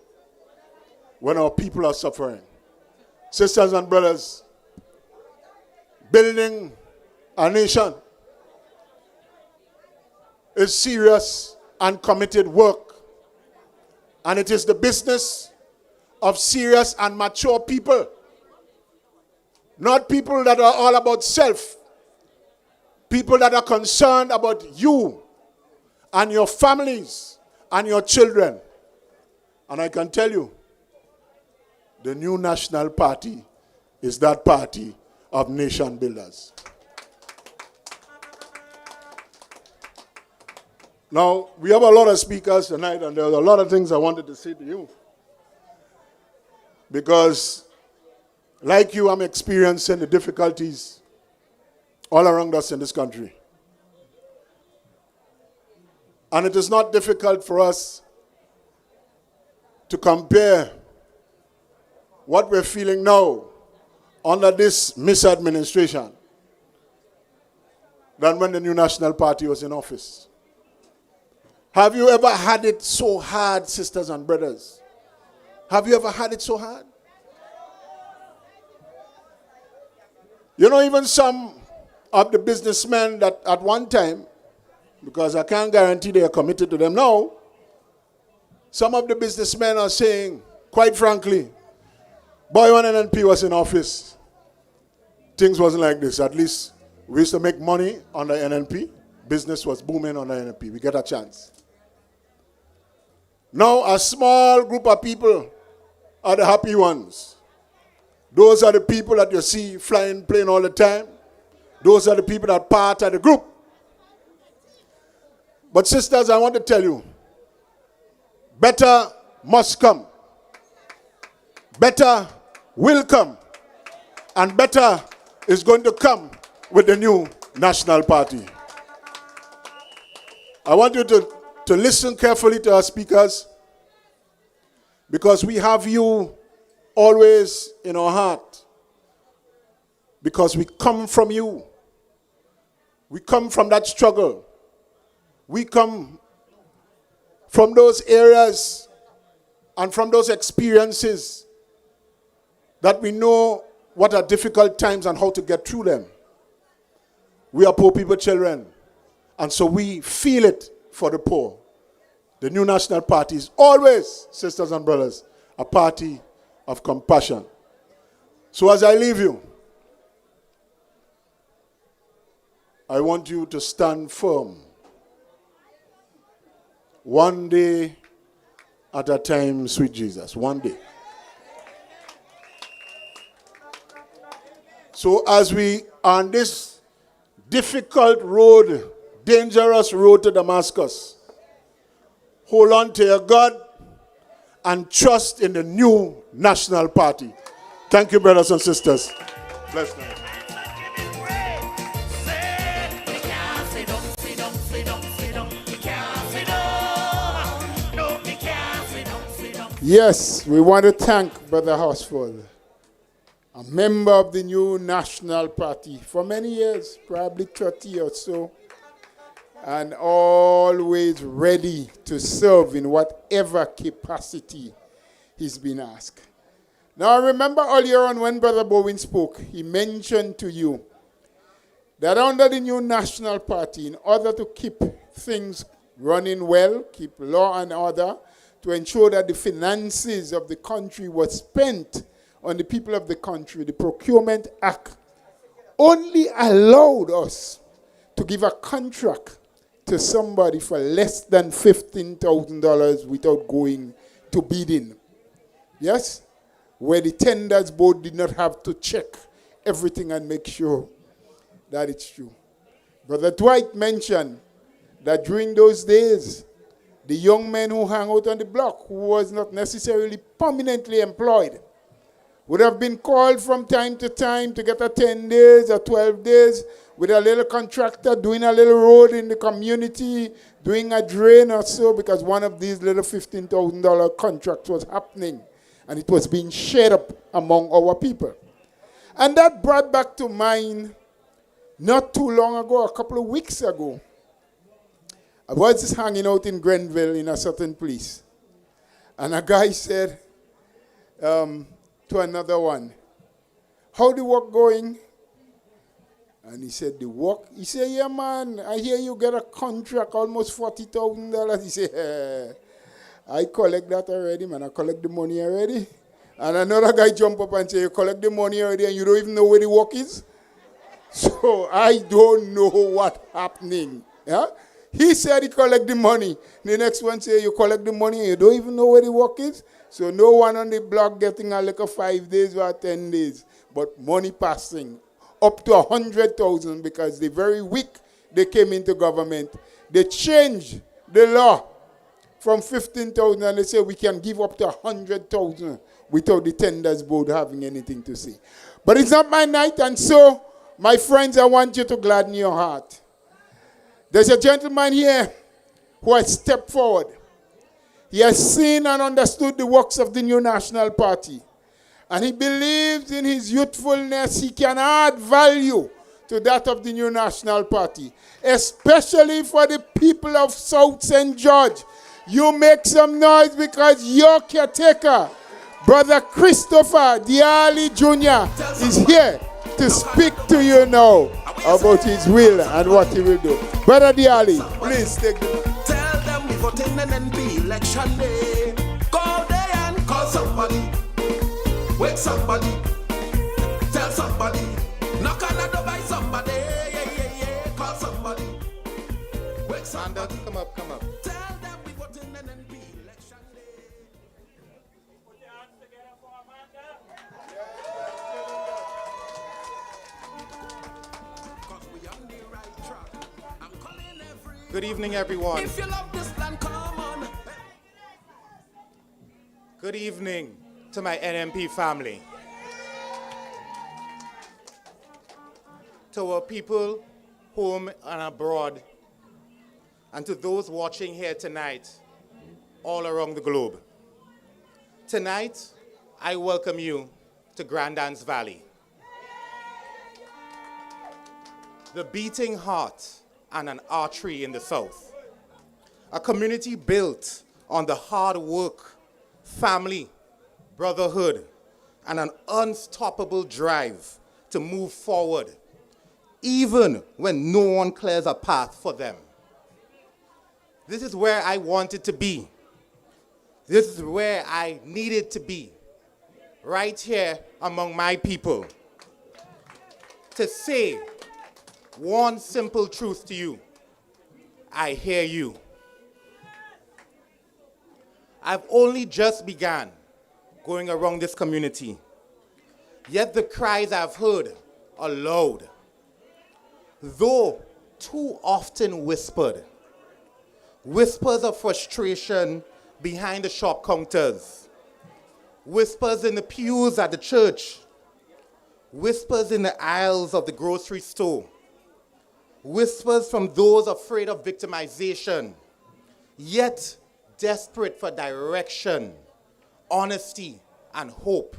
when our people are suffering. Sisters and brothers, building a nation is serious and committed work. And it is the business of serious and mature people. Not people that are all about self. People that are concerned about you and your families and your children. And I can tell you, the New National Party is that party of nation builders. Now, we have a lot of speakers tonight, and there's a lot of things I wanted to say to you. Because, like you, I'm experiencing the difficulties all around us in this country. And it is not difficult for us to compare what we're feeling now under this misadministration than when the New National Party was in office. Have you ever had it so hard, sisters and brothers? Have you ever had it so hard? You know, even some of the businessmen that at one time, because I can't guarantee they are committed to them now, some of the businessmen are saying, quite frankly, boy, when NNP was in office, things wasn't like this. At least we used to make money on the NNP. Business was booming on the NNP. We get a chance. Now, a small group of people are the happy ones. Those are the people that you see flying plane all the time. Those are the people that part of the group. But sisters, I want to tell you, better must come. Better will come. And better is going to come with the new national party. I want you to listen carefully to our speakers, because we have you always in our heart, because we come from you. We come from that struggle. We come from those areas and from those experiences that we know what are difficult times and how to get through them. We are poor people children, and so we feel it for the poor. The new national party is always, sisters and brothers, a party of compassion. So as I leave you, I want you to stand firm. One day at a time, sweet Jesus. One day. So as we are on this difficult road, dangerous road to Damascus, hold on to your God and trust in the new national party. Thank you, brothers and sisters. Bless them. Yes, we want to thank Brother Horsford, a member of the new national party for many years, probably 30 or so, and always ready to serve in whatever capacity he's been asked. Now, I remember earlier on when Brother Bowen spoke, he mentioned to you that under the new national party, in order to keep things running well, keep law and order, to ensure that the finances of the country were spent on the people of the country, the Procurement Act only allowed us to give a contract to somebody for less than $15,000 without going to bidding. Yes? Where the tenders board did not have to check everything and make sure that it's true. Brother Dwight mentioned that during those days, the young men who hang out on the block, who was not necessarily permanently employed, would have been called from time to time to get a 10 days or 12 days with a little contractor doing a little road in the community, doing a drain or so, because one of these little $15,000 contracts was happening, and it was being shared up among our people. And that brought back to mind, not too long ago, a couple of weeks ago, I was just hanging out in Grenville in a certain place, and a guy said to another one, "How the work going?" And he said, "The work?" He said, "Yeah, man, I hear you get a contract, almost $40,000. He said, "I collect that already, man. I collect the money already." And another guy jump up and say, "You collect the money already and you don't even know where the work is?" So I don't know what's happening. Yeah? He said he collect the money. The next one say, "You collect the money and you don't even know where the work is?" So no one on the block getting a like 5 days or 10 days. But money passing up to 100,000, because the very week they came into government, they changed the law from 15,000 and they said we can give up to 100,000 without the tenders board having anything to say. But it's not my night, and so, my friends, I want you to gladden your heart. There's a gentleman here who has stepped forward. He has seen and understood the works of the new national party. And he believes in his youthfulness he can add value to that of the new national party, especially for the people of South St. George. You make some noise because your caretaker, Brother Christopher Diali Jr., is here. to speak to you now about his will and what he will do. Brother Diali, please take the... Tell them we vote in NNP election day. Go there and call somebody. Wake somebody. Tell somebody. Knock on the door by somebody. Yeah. Call somebody. Wake somebody. Come up. Tell them we vote in NNP election day. Put your hands together for Amanda. Cause we on the right track. I'm calling every. Good evening, everyone. If you love this land, come on. Good evening to my NNP family. To our people home and abroad, and to those watching here tonight all around the globe. Tonight, I welcome you to Grand Anse Valley. The beating heart and an artery in the south. A community built on the hard work, family, brotherhood, and an unstoppable drive to move forward, even when no one clears a path for them. This is where I wanted to be. This is where I needed to be, right here among my people, to say one simple truth to you. I hear you. I've only just begun going around this community, yet the cries I've heard are loud, though too often whispered. Whispers of frustration behind the shop counters, whispers in the pews at the church, whispers in the aisles of the grocery store, whispers from those afraid of victimization, yet desperate for direction, honesty, and hope.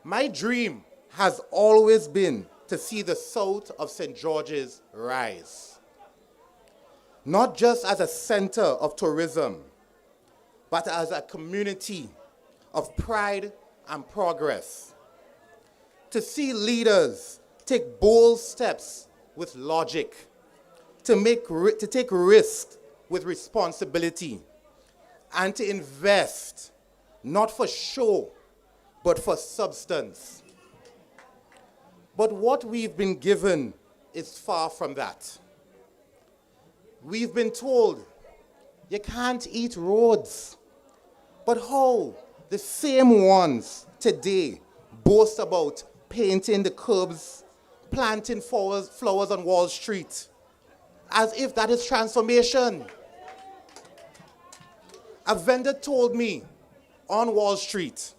My dream has always been to see the South of St. George's rise, not just as a center of tourism, but as a community of pride and progress. To see leaders take bold steps with logic, to take risks with responsibility, and to invest not for show, but for substance. But what we've been given is far from that. We've been told you can't eat roads. But how the same ones today boast about painting the curbs, planting flowers on Wall Street, as if that is transformation. A vendor told me on Wall Street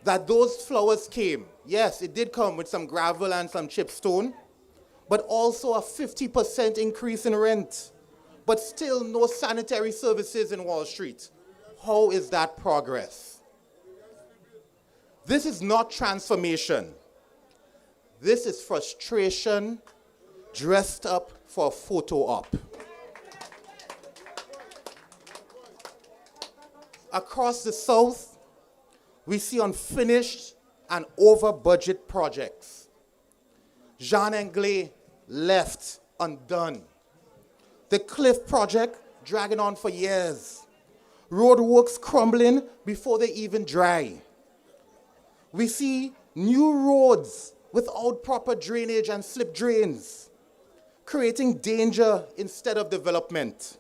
that those flowers came. Yes, it did come with some gravel and some chipstone, but also a 50% increase in rent, but still no sanitary services in Wall Street. How is that progress? This is not transformation. This is frustration dressed up for a photo op. Across the South, we see unfinished and over-budget projects. Jean Anglais left undone. The Cliff project dragging on for years. Roadworks crumbling before they even dry. We see new roads without proper drainage and slip drains, creating danger instead of development.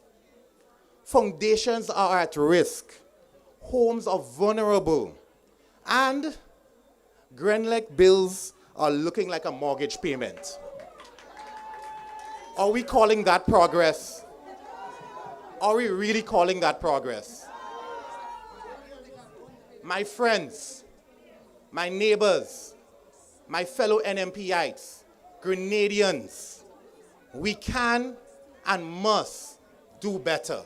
Foundations are at risk. Homes are vulnerable. And Grenlec bills are looking like a mortgage payment. Are we calling that progress? Are we really calling that progress? My friends, my neighbors, my fellow NNPites, Grenadians, we can and must do better.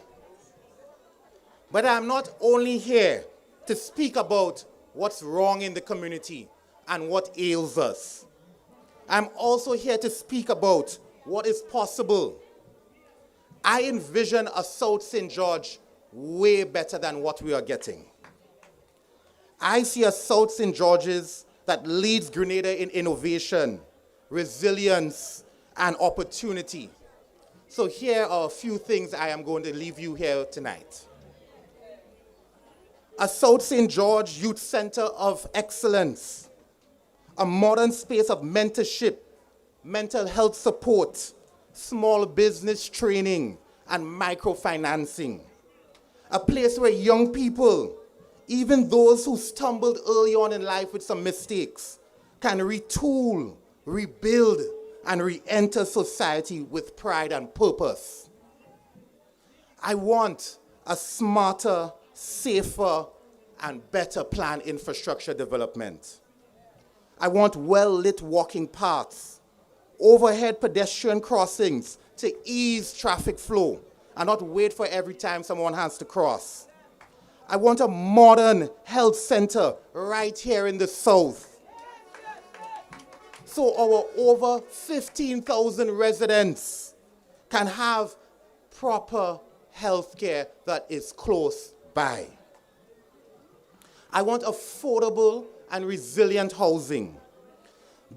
But I'm not only here to speak about what's wrong in the community and what ails us. I'm also here to speak about what is possible. I envision a South St. George way better than what we are getting. I see a South St. George's that leads Grenada in innovation, resilience, and opportunity. So here are a few things I am going to leave you here tonight. A South St. George Youth Center of Excellence, a modern space of mentorship, mental health support, small business training, and microfinancing. A place where young people, even those who stumbled early on in life with some mistakes, can retool, rebuild, and re-enter society with pride and purpose. I want a smarter, safer, and better planned infrastructure development. I want well-lit walking paths, overhead pedestrian crossings to ease traffic flow and not wait for every time someone has to cross. I want a modern health center right here in the south, so our over 15,000 residents can have proper health care that is close by. I want affordable and resilient housing,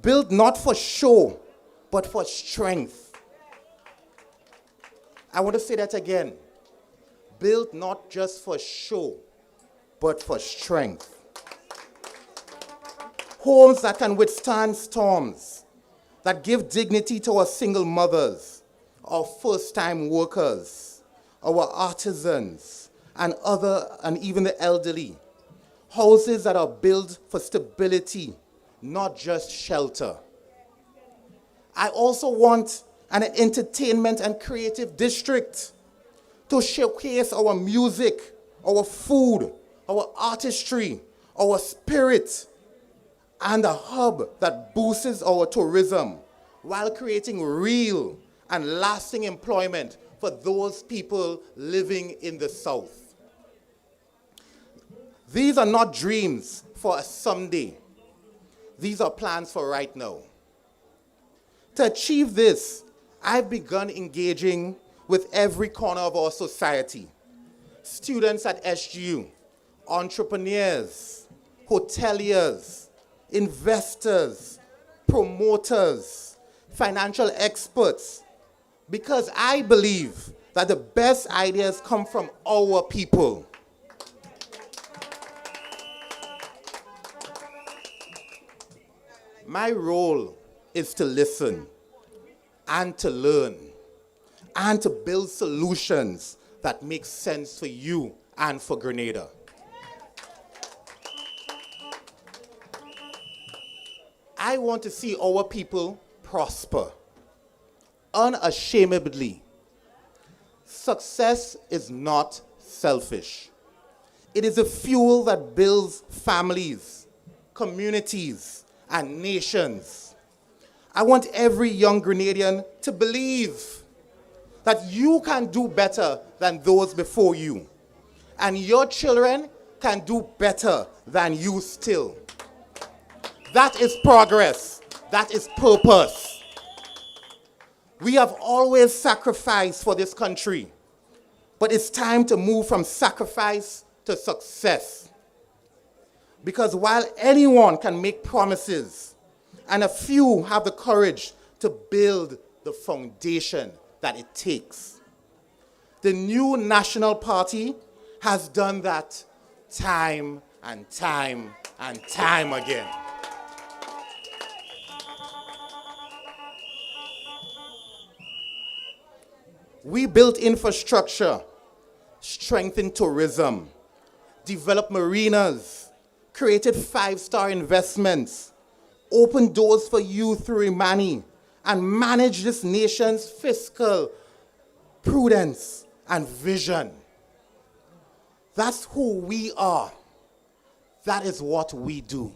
built not for show, but for strength. I want to say that again. Built not just for show, but for strength. Homes that can withstand storms, that give dignity to our single mothers, our first-time workers, our artisans, and even the elderly. Houses that are built for stability, not just shelter. I also want an entertainment and creative district to showcase our music, our food, our artistry, our spirit, and a hub that boosts our tourism while creating real and lasting employment for those people living in the South. These are not dreams for a someday. These are plans for right now. To achieve this, I've begun engaging with every corner of our society. Students at SGU, entrepreneurs, hoteliers, investors, promoters, financial experts, because I believe that the best ideas come from our people. My role is to listen and to learn and to build solutions that make sense for you and for Grenada. I want to see our people prosper unashamedly. Success is not selfish. It is a fuel that builds families, communities, and nations. I want every young Grenadian to believe that you can do better than those before you, and your children can do better than you still. That is progress. That is purpose. We have always sacrificed for this country, but it's time to move from sacrifice to success. Because while anyone can make promises, and a few have the courage to build the foundation that it takes, the new National Party has done that time and time and time again. We built infrastructure, strengthened tourism, developed marinas, created five-star investments, opened doors for youth through Imani, and managed this nation's fiscal prudence and vision. That's who we are. That is what we do.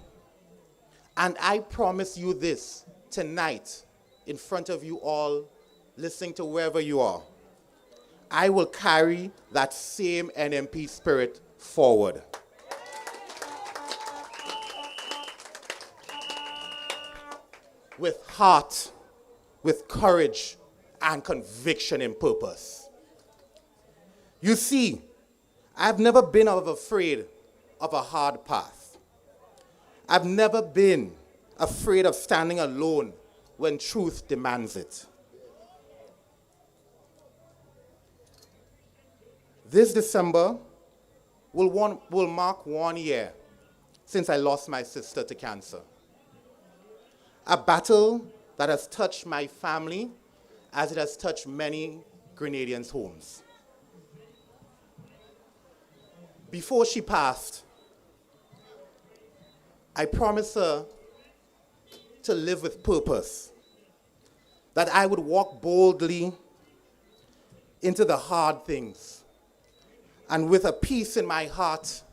And I promise you this tonight, in front of you all, listening to wherever you are, I will carry that same NNP spirit forward. With heart, with courage, and conviction and purpose. You see, I've never been afraid of a hard path. I've never been afraid of standing alone when truth demands it. This December will mark 1 year since I lost my sister to cancer. A battle that has touched my family as it has touched many Grenadians' homes. Before she passed, I promised her to live with purpose, that I would walk boldly into the hard things, and with a peace in my heart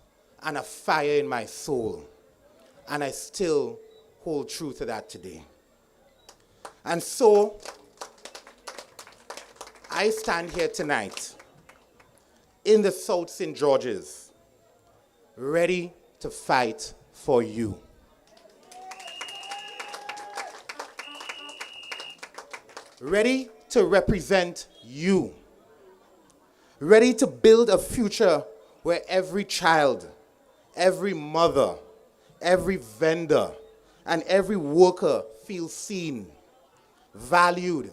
and a fire in my soul. And I still hold true to that today. And so, I stand here tonight in the South St. George's, ready to fight for you. Ready to represent you. Ready to build a future where every child, every mother, every vendor, and every worker feels seen, valued,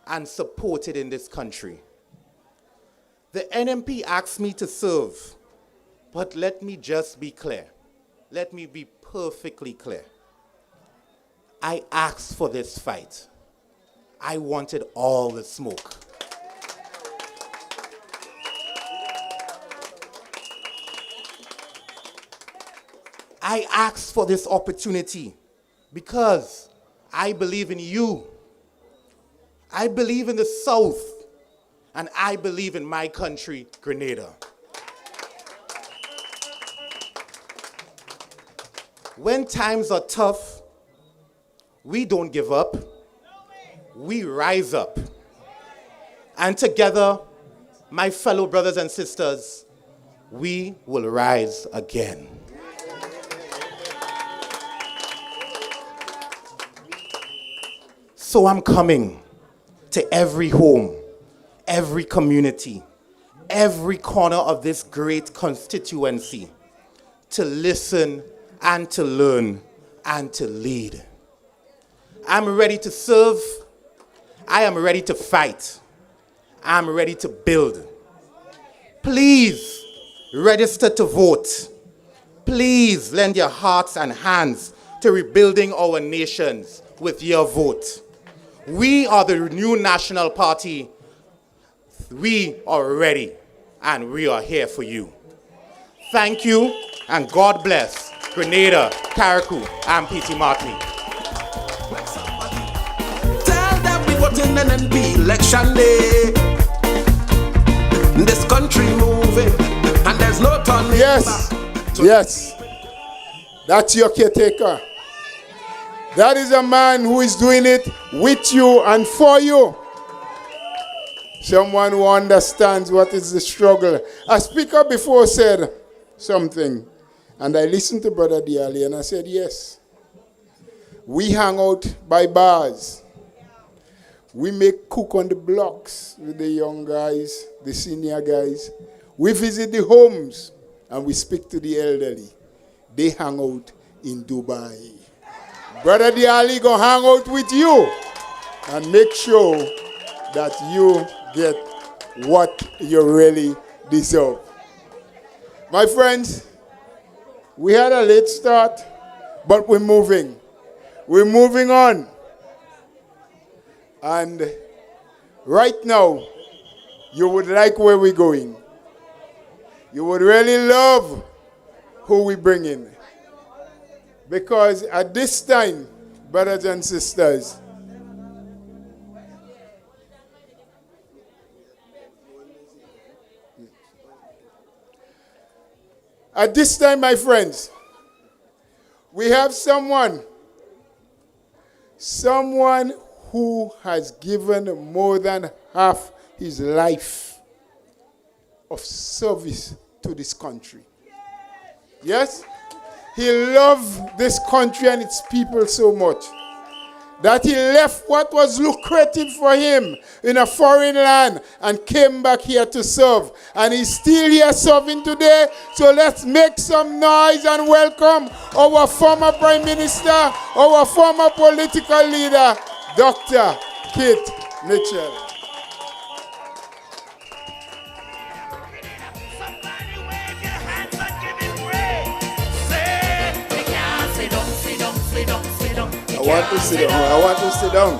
and supported in this country. The NNP asked me to serve, but let me just be clear. Let me be perfectly clear. I asked for this fight. I wanted all the smoke. I asked for this opportunity because I believe in you. I believe in the South, and I believe in my country, Grenada. When times are tough, we don't give up. We rise up. And together, my fellow brothers and sisters, we will rise again. So I'm coming to every home, every community, every corner of this great constituency to listen and to learn and to lead. I'm ready to serve. I am ready to fight. I'm ready to build. Please register to vote. Please lend your hearts and hands to rebuilding our nations with your vote. We are the new national party. We are ready, and we are here for you. Thank you, and God bless Grenada, Carriacou, and P.T. Martley. Tell them we vote in NNP election day. This country moving, and there's no turning Yes, back. yes. That's your caretaker. That is a man who is doing it with you and for you. Someone who understands what is the struggle. A speaker before said something, and I listened to Brother Diali, and I said, yes. We hang out by bars. We make cook on the blocks with the young guys, the senior guys. We visit the homes, and we speak to the elderly. They hang out in Dubai. Brother Diali gonna hang out with you and make sure that you get what you really deserve. My friends, we had a late start, but we're moving. We're moving on. And right now, you would like where we're going. You would really love who we bring in. Because at this time, brothers and sisters, at this time, my friends, we have someone who has given more than half his life of service to this country. Yes? He loved this country and its people so much that he left what was lucrative for him in a foreign land and came back here to serve. And he's still here serving today. So let's make some noise and welcome our former Prime Minister, our former political leader, Dr. Kit Mitchell. Somebody wave your hands and give him praise. Say, we can't sit down, sit down, sit down, sit down. I want to sit down. I want to sit down.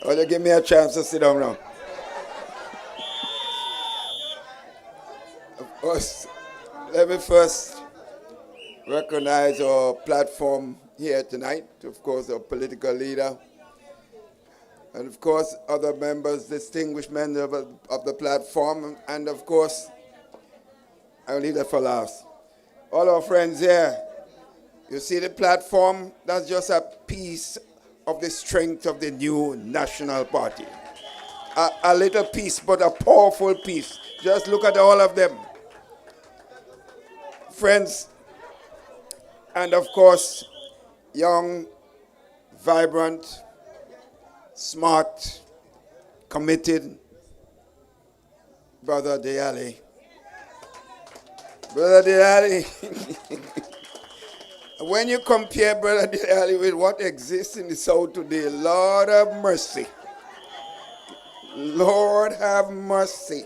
Oh, you give me a chance to sit down now. Of course, let me first recognize our platform here tonight. Of course, our political leader. And of course, other members, distinguished members of the platform. And of course, I'll leave that for last. All our friends here, you see the platform? That's just a piece of the strength of the new national party. A little piece, but a powerful piece. Just look at all of them. Friends, and of course, young, vibrant, smart, committed, Brother Diali. Brother Diali, when you compare Brother Diali with what exists in the South today, Lord have mercy. Lord have mercy.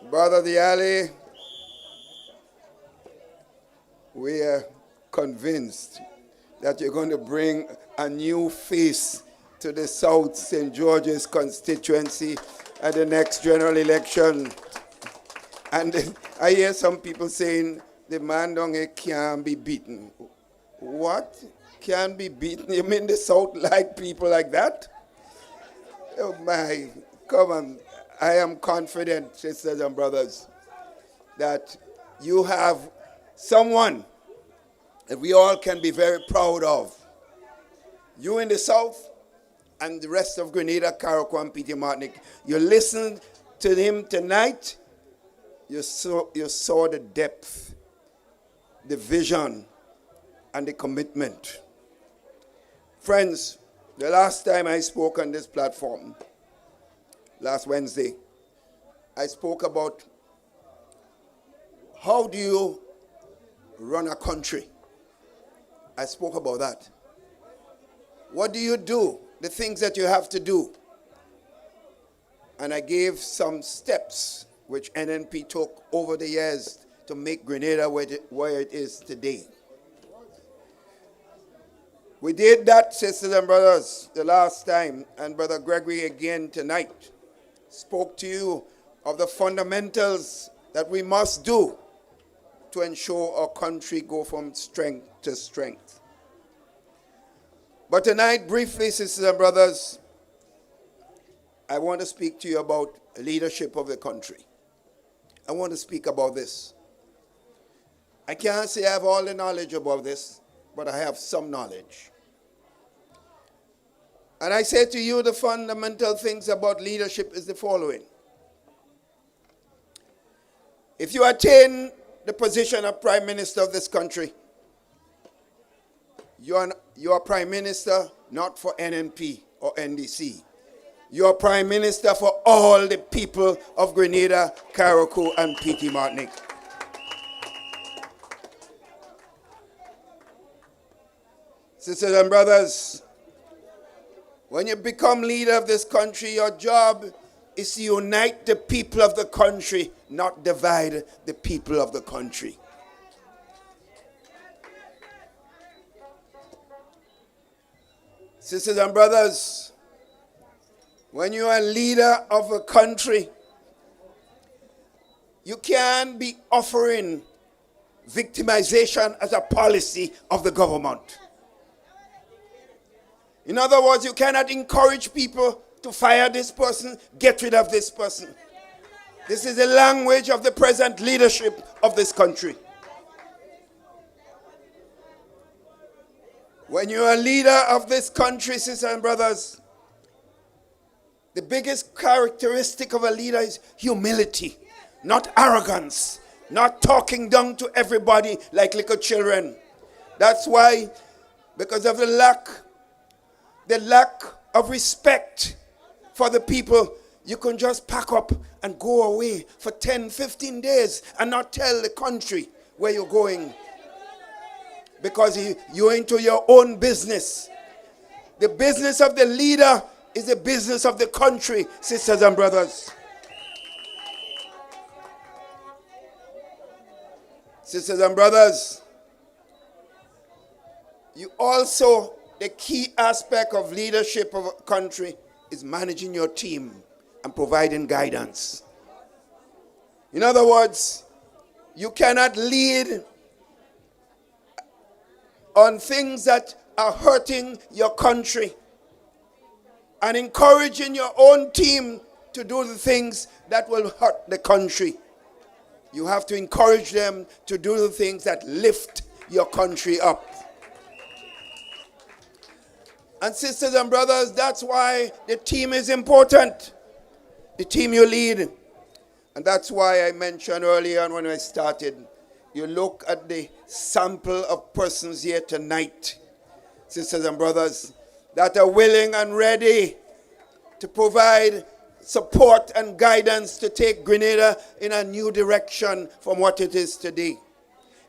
Brother Diali, we are convinced that you're going to bring a new face to the South St. George's constituency at the next general election. And I hear some people saying the man down here can't be beaten. What? Can't be beaten? You mean the South like people like that? Oh my, come on. I am confident, sisters and brothers, that you have someone that we all can be very proud of. You in the South and the rest of Grenada, Carriacou, and Peter Martinique, you listened to him tonight, you saw the depth, the vision, and the commitment. Friends, the last time I spoke on this platform, last Wednesday, I spoke about how do you run a country. I spoke about that. What do you do? The things that you have to do. And I gave some steps which NNP took over the years to make Grenada where it is today. We did that, sisters and brothers, the last time, and Brother Gregory again tonight spoke to you of the fundamentals that we must do to ensure our country go from strength to strength. But tonight, briefly, sisters and brothers, I want to speak to you about leadership of the country. I want to speak about this. I can't say I have all the knowledge about this, but I have some knowledge. And I say to you, the fundamental things about leadership is the following. If you attain the position of Prime Minister of this country, you are Prime Minister not for NNP or NDC. You are Prime Minister for all the people of Grenada, Carriacou, and Peter Martinique. Sisters and brothers, when you become leader of this country, your job is to unite the people of the country, not divide the people of the country. Sisters and brothers, when you are a leader of a country, you can't be offering victimization as a policy of the government. In other words, you cannot encourage people to fire this person, get rid of this person. This is the language of the present leadership of this country. When you are a leader of this country, sisters and brothers, the biggest characteristic of a leader is humility, not arrogance, not talking down to everybody like little children, That's why, because of the lack of respect for the people, you can just pack up and go away for 10, 15 days and not tell the country where you're going. Because you're into your own business. The business of the leader is the business of the country, sisters and brothers. Sisters and brothers, you also, the key aspect of leadership of a country is managing your team and providing guidance. In other words, you cannot lead on things that are hurting your country and encouraging your own team to do the things that will hurt the country. You have to encourage them to do the things that lift your country up. And sisters and brothers, that's why the team is important. The team you lead. And that's why I mentioned earlier on when I started, you look at the sample of persons here tonight, sisters and brothers, that are willing and ready to provide support and guidance to take Grenada in a new direction from what it is today.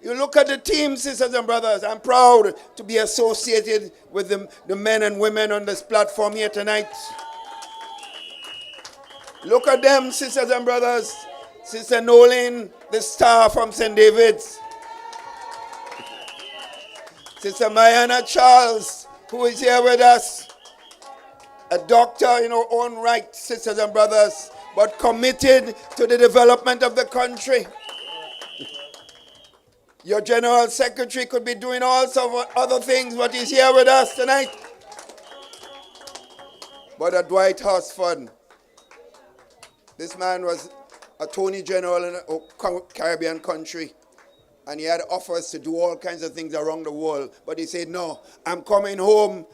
You look at the team, sisters and brothers. I'm proud to be associated with the men and women on this platform here tonight. Look at them, sisters and brothers. Sister Nolan, the star from St. David's. Sister Mayana Charles, who is here with us. A doctor in her own right, sisters and brothers, but committed to the development of the country. Your General Secretary could be doing all sorts of other things, but he's here with us tonight. But at Dwight Horsford, this man was Attorney General in a Caribbean country, and he had offers to do all kinds of things around the world. But he said, no, I'm coming home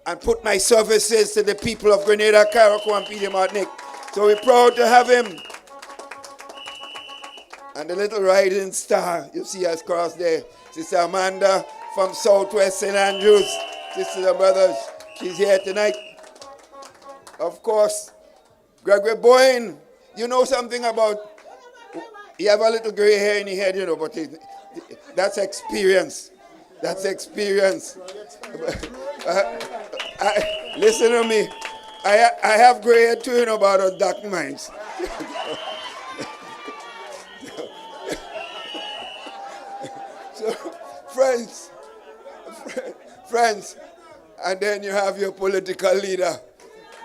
and put my services to the people of Grenada, Carriacou, and Peter Martinique. So we're proud to have him. And the little riding star, you see us cross there, Sister Amanda from Southwest St. Andrews. Sisters and brothers, she's here tonight. Of course, Gregory Boyne, you know something about, you have a little gray hair in your head, you know, but that's experience. That's experience. Listen to me. I have gray hair too, you know, about our dark minds. So, friends, and then you have your political leader,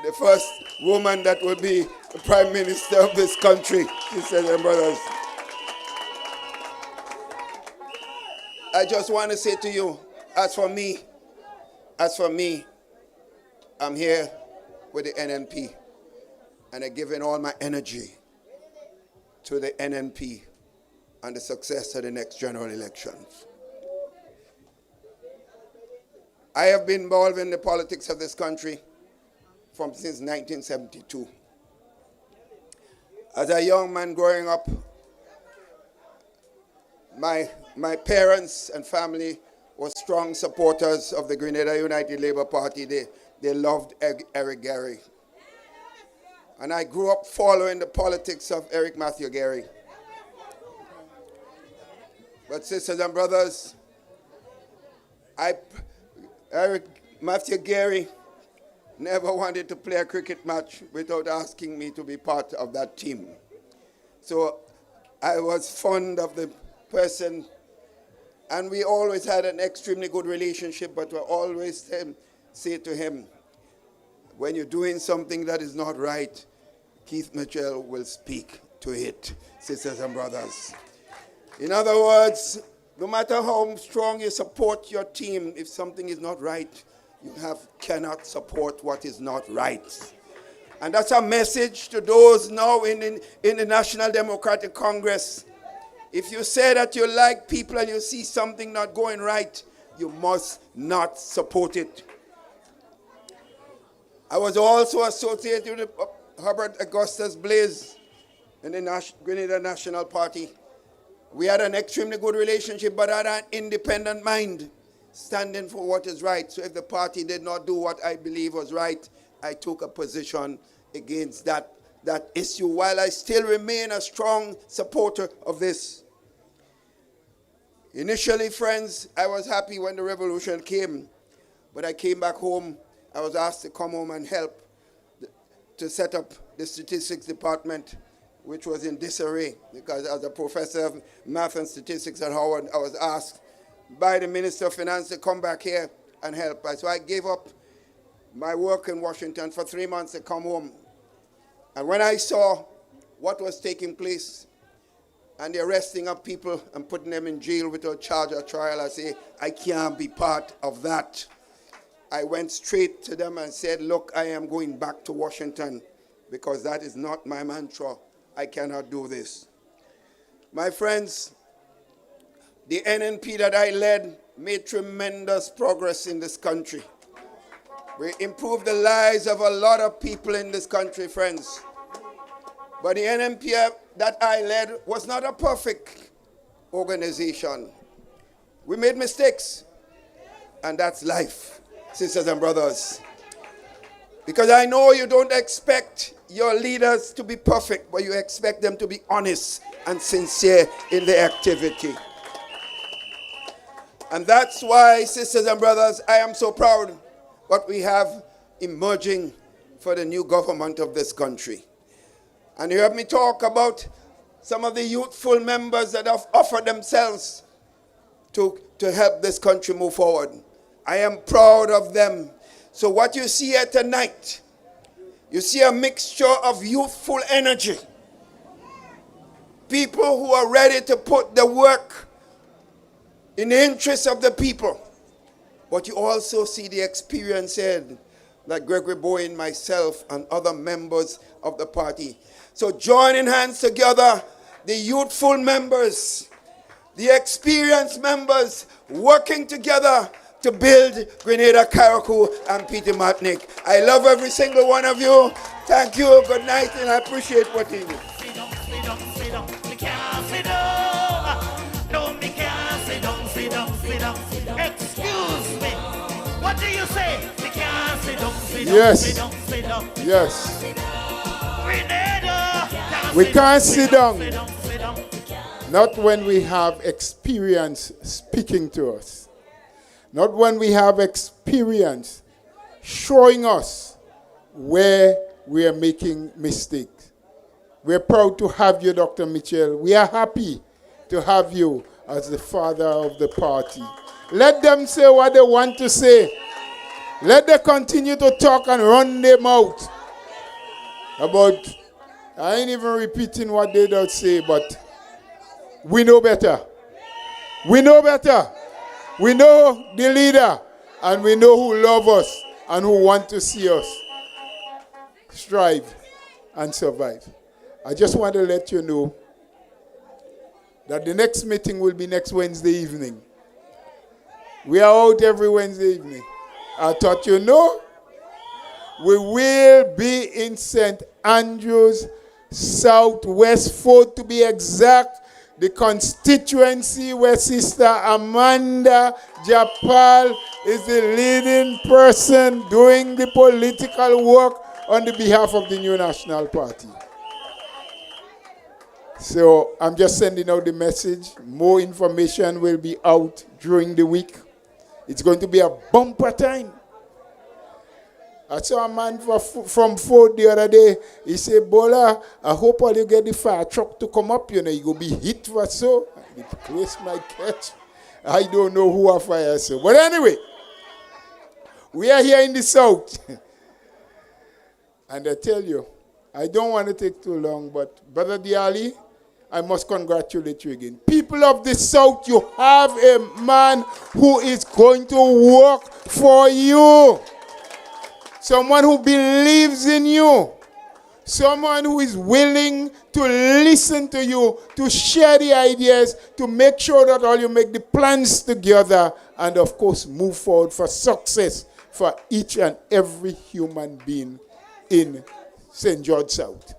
the first woman that will be the Prime Minister of this country, sisters and brothers. I just want to say to you, as for me, I'm here with the NNP, and I'm giving all my energy to the NNP and the success of the next general elections. I have been involved in the politics of this country since 1972. As a young man growing up, my parents and family were strong supporters of the Grenada United Labour Party. They loved Eric Gary. And I grew up following the politics of Eric Matthew Gary. But sisters and brothers, Eric Matthew Gary never wanted to play a cricket match without asking me to be part of that team. So I was fond of the person, and we always had an extremely good relationship, but we always say to him, when you're doing something that is not right, Keith Mitchell will speak to it, sisters and brothers. In other words, no matter how strong you support your team, if something is not right, you cannot support what is not right. And that's a message to those now in the National Democratic Congress. If you say that you like people and you see something not going right, you must not support it. I was also associated with Herbert Augustus Blaze in the Grenada National Party. We had an extremely good relationship, but I had an independent mind. standing for what is right. So if the party did not do what I believe was right, I took a position against that issue, while I still remain a strong supporter of this. Initially, friends, I was happy when the revolution came, but I came back home. I was asked to come home and help to set up the statistics department, which was in disarray, because as a professor of math and statistics at Howard, I was asked by the Minister of Finance to come back here and help. So I gave up my work in Washington for 3 months to come home. And when I saw what was taking place and the arresting of people and putting them in jail without charge or trial, I say, I can't be part of that. I went straight to them and said, look, I am going back to Washington because that is not my mantra. I cannot do this. My friends, the NNP that I led made tremendous progress in this country. We improved the lives of a lot of people in this country, friends. But the NNP that I led was not a perfect organization. We made mistakes, and that's life, sisters and brothers. Because I know you don't expect your leaders to be perfect, but you expect them to be honest and sincere in their activity. And that's why, sisters and brothers, I am so proud what we have emerging for the new government of this country. And you heard me talk about some of the youthful members that have offered themselves to help this country move forward. I am proud of them. So what you see here tonight, you see a mixture of youthful energy. People who are ready to put the work in the interest of the people. But you also see the experience head, like Gregory Bowen, myself, and other members of the party. So joining hands together, the youthful members, the experienced members, working together to build Grenada, Carriacou, and Peter Martinique. I love every single one of you. Thank you, good night, and I appreciate what you do. Excuse me. What do you say? We can't sit down, sit down, Yes. sit down, sit down. Yes. Grenada, We can't sit down. sit down, sit down. Not when we have experience speaking to us. Not when we have experience showing us where we are making mistakes. We're proud to have you, Dr. Mitchell. We are happy to have you as the father of the party. Let them say what they want to say. Let them continue to talk and run their mouth about, I ain't even repeating what they don't say, but we know better. We know better. We know the leader, and we know who love us and who want to see us strive and survive. I just want to let you know that the next meeting will be next Wednesday evening. We are out every Wednesday evening. I thought you know. We will be in St. Andrews, Southwest 4 to be exact, the constituency where Sister Amanda Japal is the leading person doing the political work on the behalf of the New National Party. So I'm just sending out the message. More information will be out during the week. It's going to be a bumper time. I saw a man from Ford the other day. He said, Bola, I hope all you get the fire truck to come up, you'll be hit for so. The place might catch. I don't know who are fire so. But anyway, we are here in the south. And I tell you, I don't want to take too long, but Brother Diali, I must congratulate you again. People of the South, you have a man who is going to work for you. Someone who believes in you. Someone who is willing to listen to you, to share the ideas, to make sure that all you make the plans together, and of course move forward for success for each and every human being in St. George South.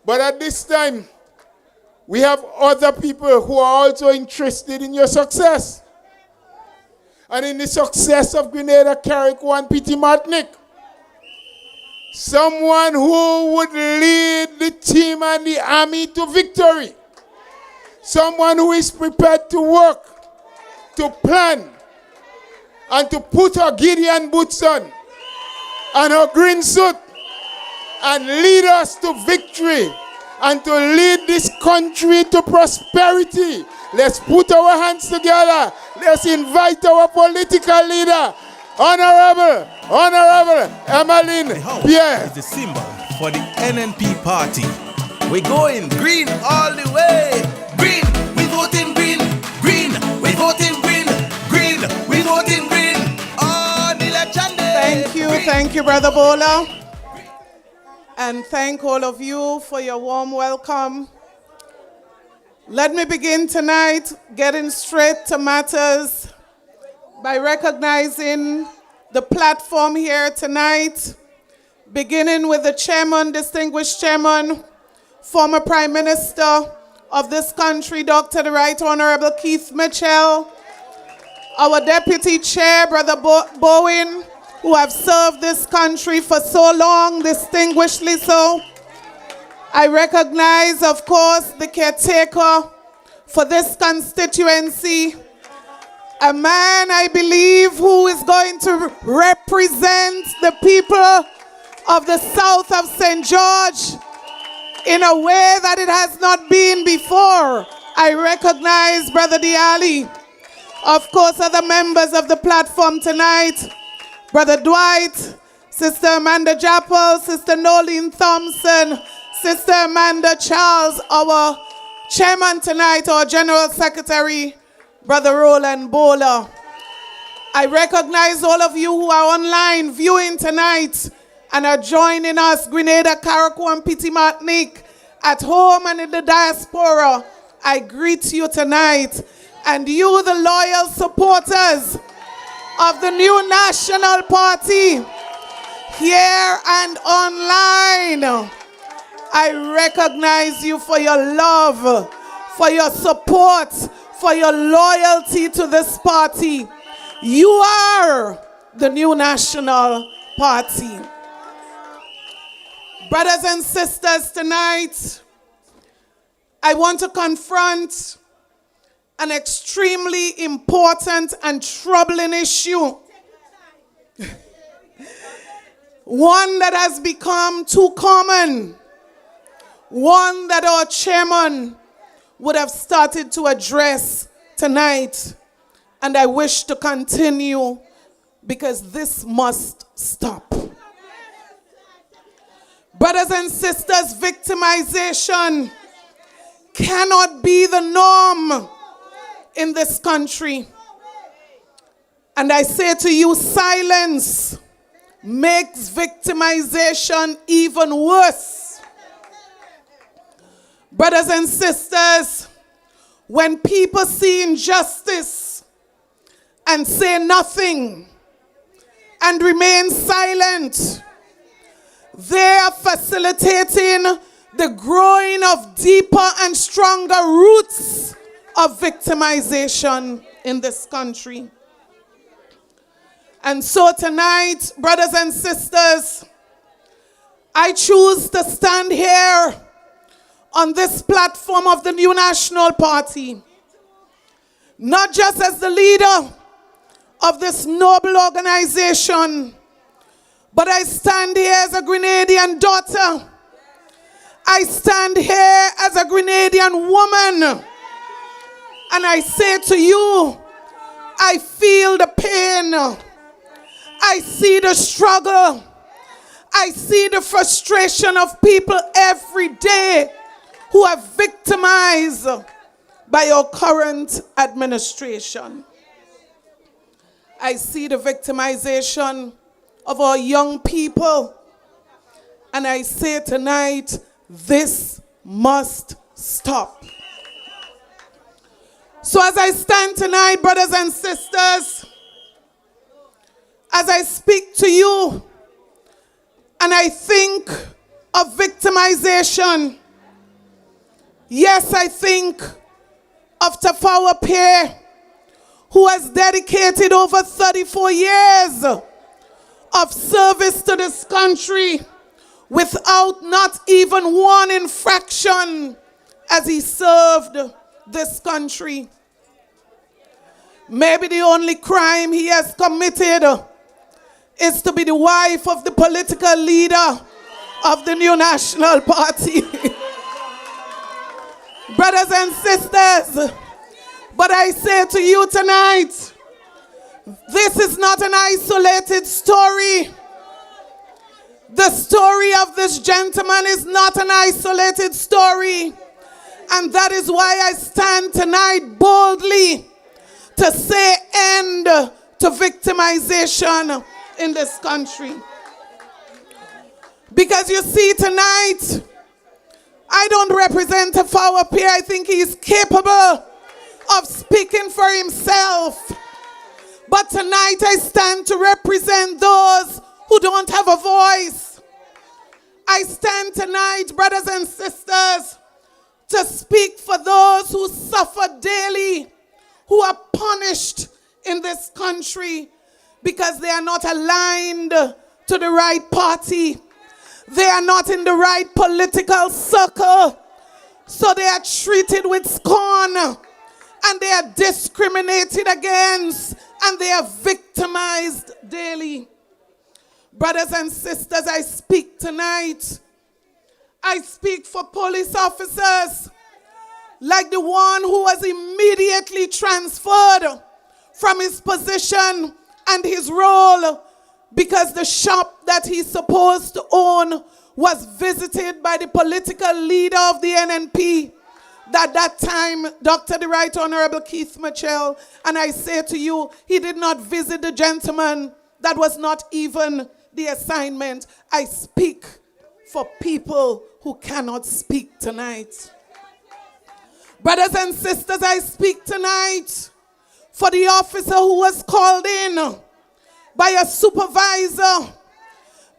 But at this time, we have other people who are also interested in your success. and in the success of Grenada, Carriacou, and Petit Martinique. Someone who would lead the team and the army to victory. Someone who is prepared to work, to plan, and to put her Gideon boots on and her green suit and lead us to victory and to lead this country to prosperity. Let's put our hands together. Let's invite our political leader, Honorable Emmeline Pierre. Is the symbol for the NNP party. We're going green all the way. Green, we voting green. Green, we voting green. Green, we voting green. On election day. Thank you, Brother Bola. And thank all of you for your warm welcome. Let me begin tonight getting straight to matters by recognizing the platform here tonight, beginning with the chairman, distinguished chairman, former Prime Minister of this country, Dr. the Right Honorable Keith Mitchell, our Deputy Chair, Brother Bowen, who have served this country for so long, distinguishedly so. I recognize, of course, the caretaker for this constituency, a man, I believe, who is going to represent the people of the south of St. George in a way that it has not been before. I recognize Brother Diali. Of course, other members of the platform tonight, Brother Dwight, Sister Amanda Jappel, Sister Nolene Thompson, Sister Amanda Charles, our chairman tonight, our General Secretary, Brother Roland Bola. I recognize all of you who are online viewing tonight and are joining us, Grenada, Carriacou, and Petit Martinique, at home and in the diaspora. I greet you tonight, and you, the loyal supporters of the new National Party, here and online. I recognize you for your love, for your support, for your loyalty to this party. You are the new National Party. Brothers and sisters, tonight, I want to confront an extremely important and troubling issue. One that has become too common. One that our chairman would have started to address tonight. And I wish to continue because this must stop. Brothers and sisters, victimization cannot be the norm in this country. And I say to you, silence makes victimization even worse. Brothers and sisters, when people see injustice and say nothing and remain silent, they are facilitating the growing of deeper and stronger roots of victimization in this country. And so tonight, brothers and sisters, I choose to stand here on this platform of the new National Party, not just as the leader of this noble organization, but I stand here as a Grenadian daughter. I stand here as a Grenadian woman. And I say to you, I feel the pain. I see the struggle. I see the frustration of people every day who are victimized by our current administration. I see the victimization of our young people. And I say tonight, this must stop. So as I stand tonight, brothers and sisters, as I speak to you, and I think of victimization, yes, I think of Tafawa Pierre, who has dedicated over 34 years of service to this country without not even one infraction as he served this country. Maybe the only crime he has committed is to be the wife of the political leader of the new National Party. Brothers and sisters, but I say to you tonight, this is not an isolated story. The story of this gentleman is not an isolated story. And that is why I stand tonight boldly to say end to victimization in this country. Because you see tonight, I don't represent a power peer. I think he's capable of speaking for himself. But tonight I stand to represent those who don't have a voice. I stand tonight, brothers and sisters, to speak for those who suffer daily, who are punished in this country because they are not aligned to the right party. They are not in the right political circle. So they are treated with scorn, and they are discriminated against, and they are victimized daily. Brothers and sisters, I speak tonight. I speak for police officers like the one who was immediately transferred from his position and his role because the shop that he's supposed to own was visited by the political leader of the NNP. That time, Dr. the Right Honorable Keith Mitchell, and I say to you, he did not visit the gentleman. That was not even the assignment. I speak for people who cannot speak tonight. Brothers and sisters, I speak tonight for the officer who was called in by a supervisor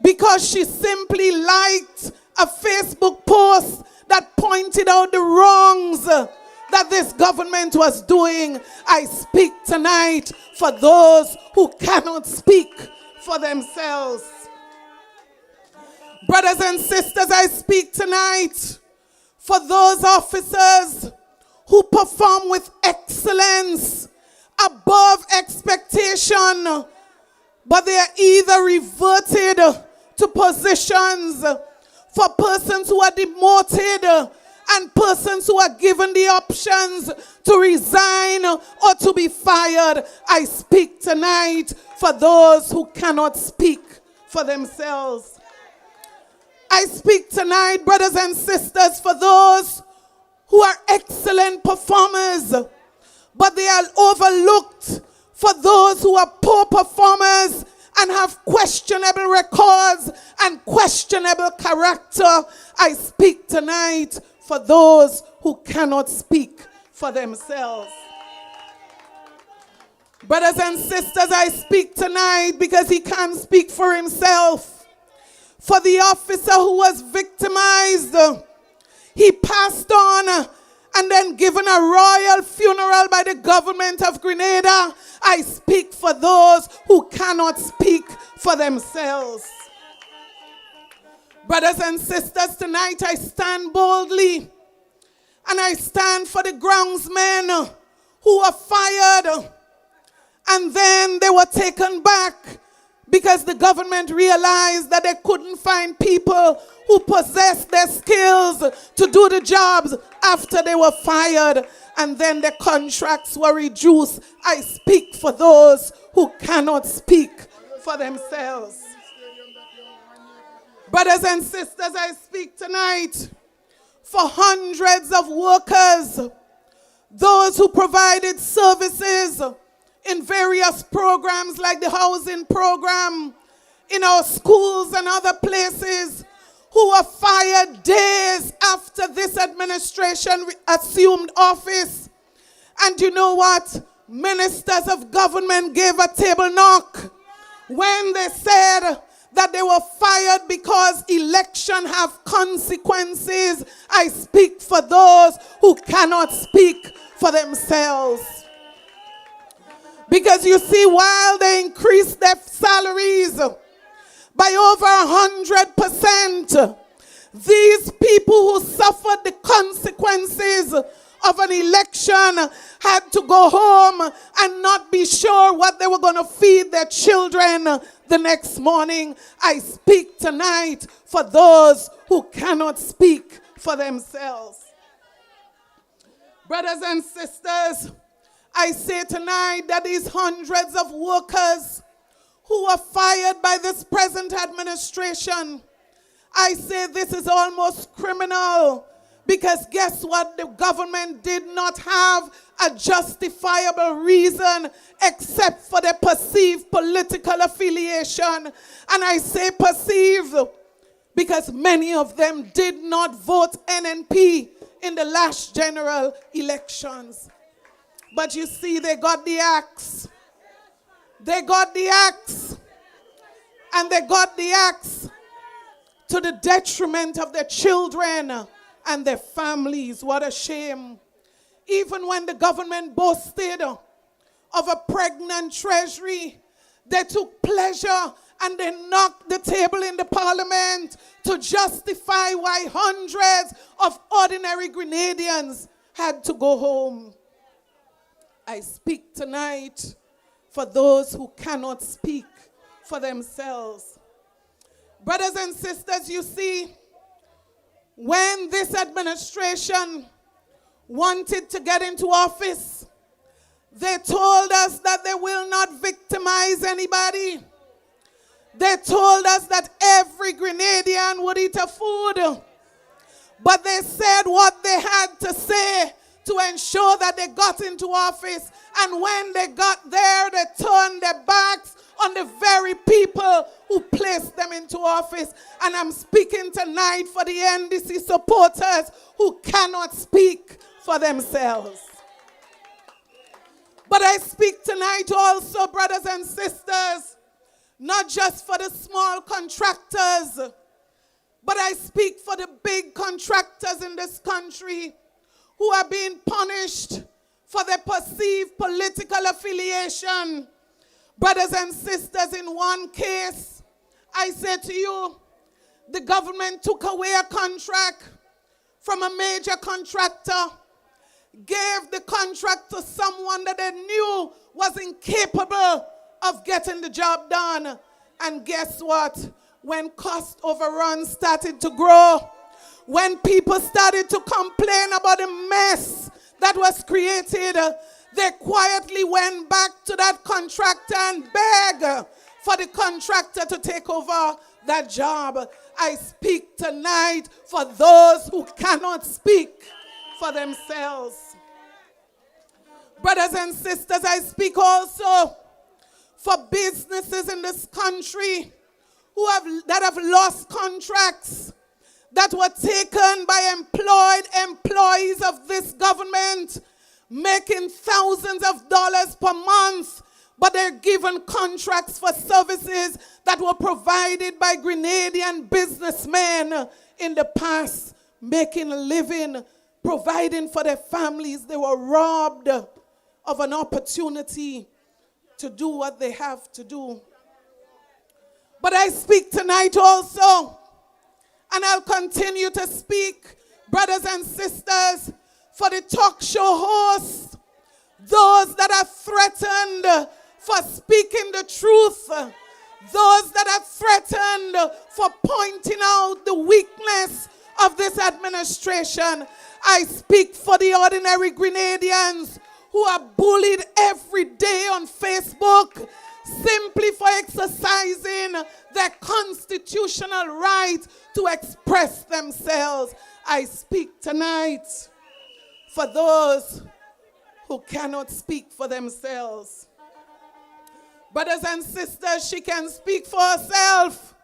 because she simply liked a Facebook post that pointed out the wrongs that this government was doing. I speak tonight for those who cannot speak for themselves. Brothers and sisters, I speak tonight for those officers who perform with excellence above expectation, but they are either reverted to positions for persons who are demoted and persons who are given the options to resign or to be fired. I speak tonight for those who cannot speak for themselves. I speak tonight, brothers and sisters, for those who are excellent performers, but they are overlooked for those who are poor performers and have questionable records and questionable character. I speak tonight for those who cannot speak for themselves. Brothers and sisters, I speak tonight because he can't speak for himself. For the officer who was victimized, he passed on and then given a royal funeral by the government of Grenada. I speak for those who cannot speak for themselves. Brothers and sisters, tonight I stand boldly and I stand for the groundsmen who were fired and then they were taken back because the government realized that they couldn't find people who possessed their skills to do the jobs after they were fired, and then the contracts were reduced. I speak for those who cannot speak for themselves. Brothers and sisters, I speak tonight for hundreds of workers, those who provided services in various programs like the housing program, in our schools and other places, who were fired days after this administration assumed office. And you know what? Ministers of government gave a table knock when they said that they were fired because election have consequences. I speak for those who cannot speak for themselves. Because you see, while they increased their salaries by over 100%, these people who suffered the consequences of an election had to go home and not be sure what they were going to feed their children the next morning. I speak tonight for those who cannot speak for themselves. Brothers and sisters, I say tonight that these hundreds of workers who are fired by this present administration, I say this is almost criminal, because guess what? The government did not have a justifiable reason except for their perceived political affiliation. And I say perceived because many of them did not vote NNP in the last general elections. But you see, they got the axe. They got the axe. And they got the axe to the detriment of their children and their families. What a shame. Even when the government boasted of a pregnant treasury, they took pleasure and they knocked the table in the parliament to justify why hundreds of ordinary Grenadians had to go home. I speak tonight for those who cannot speak for themselves. Brothers and sisters, you see, when this administration wanted to get into office, they told us that they will not victimize anybody. They told us that every Grenadian would eat a food. But they said what they had to say to ensure that they got into office. And when they got there, they turned their backs on the very people who placed them into office. And I'm speaking tonight for the NDC supporters who cannot speak for themselves. But I speak tonight also, brothers and sisters, not just for the small contractors, but I speak for the big contractors in this country who are being punished for their perceived political affiliation. Brothers and sisters, in one case, I say to you, the government took away a contract from a major contractor, gave the contract to someone that they knew was incapable of getting the job done. And guess what? When cost overruns started to grow, when people started to complain about the mess that was created, they quietly went back to that contractor and begged for the contractor to take over that job. I speak tonight for those who cannot speak for themselves. Brothers and sisters, I speak also for businesses in this country that have lost contracts that were taken by employees of this government, making thousands of dollars per month, but they're given contracts for services that were provided by Grenadian businessmen in the past, making a living, providing for their families. They were robbed of an opportunity to do what they have to do. But I speak tonight also, and I'll continue to speak, brothers and sisters, for the talk show hosts, those that are threatened for speaking the truth, those that are threatened for pointing out the weakness of this administration. I speak for the ordinary Grenadians who are bullied every day on Facebook simply for exercising their constitutional right to express themselves. I speak tonight for those who cannot speak for themselves. Brothers and sisters, she can speak for herself,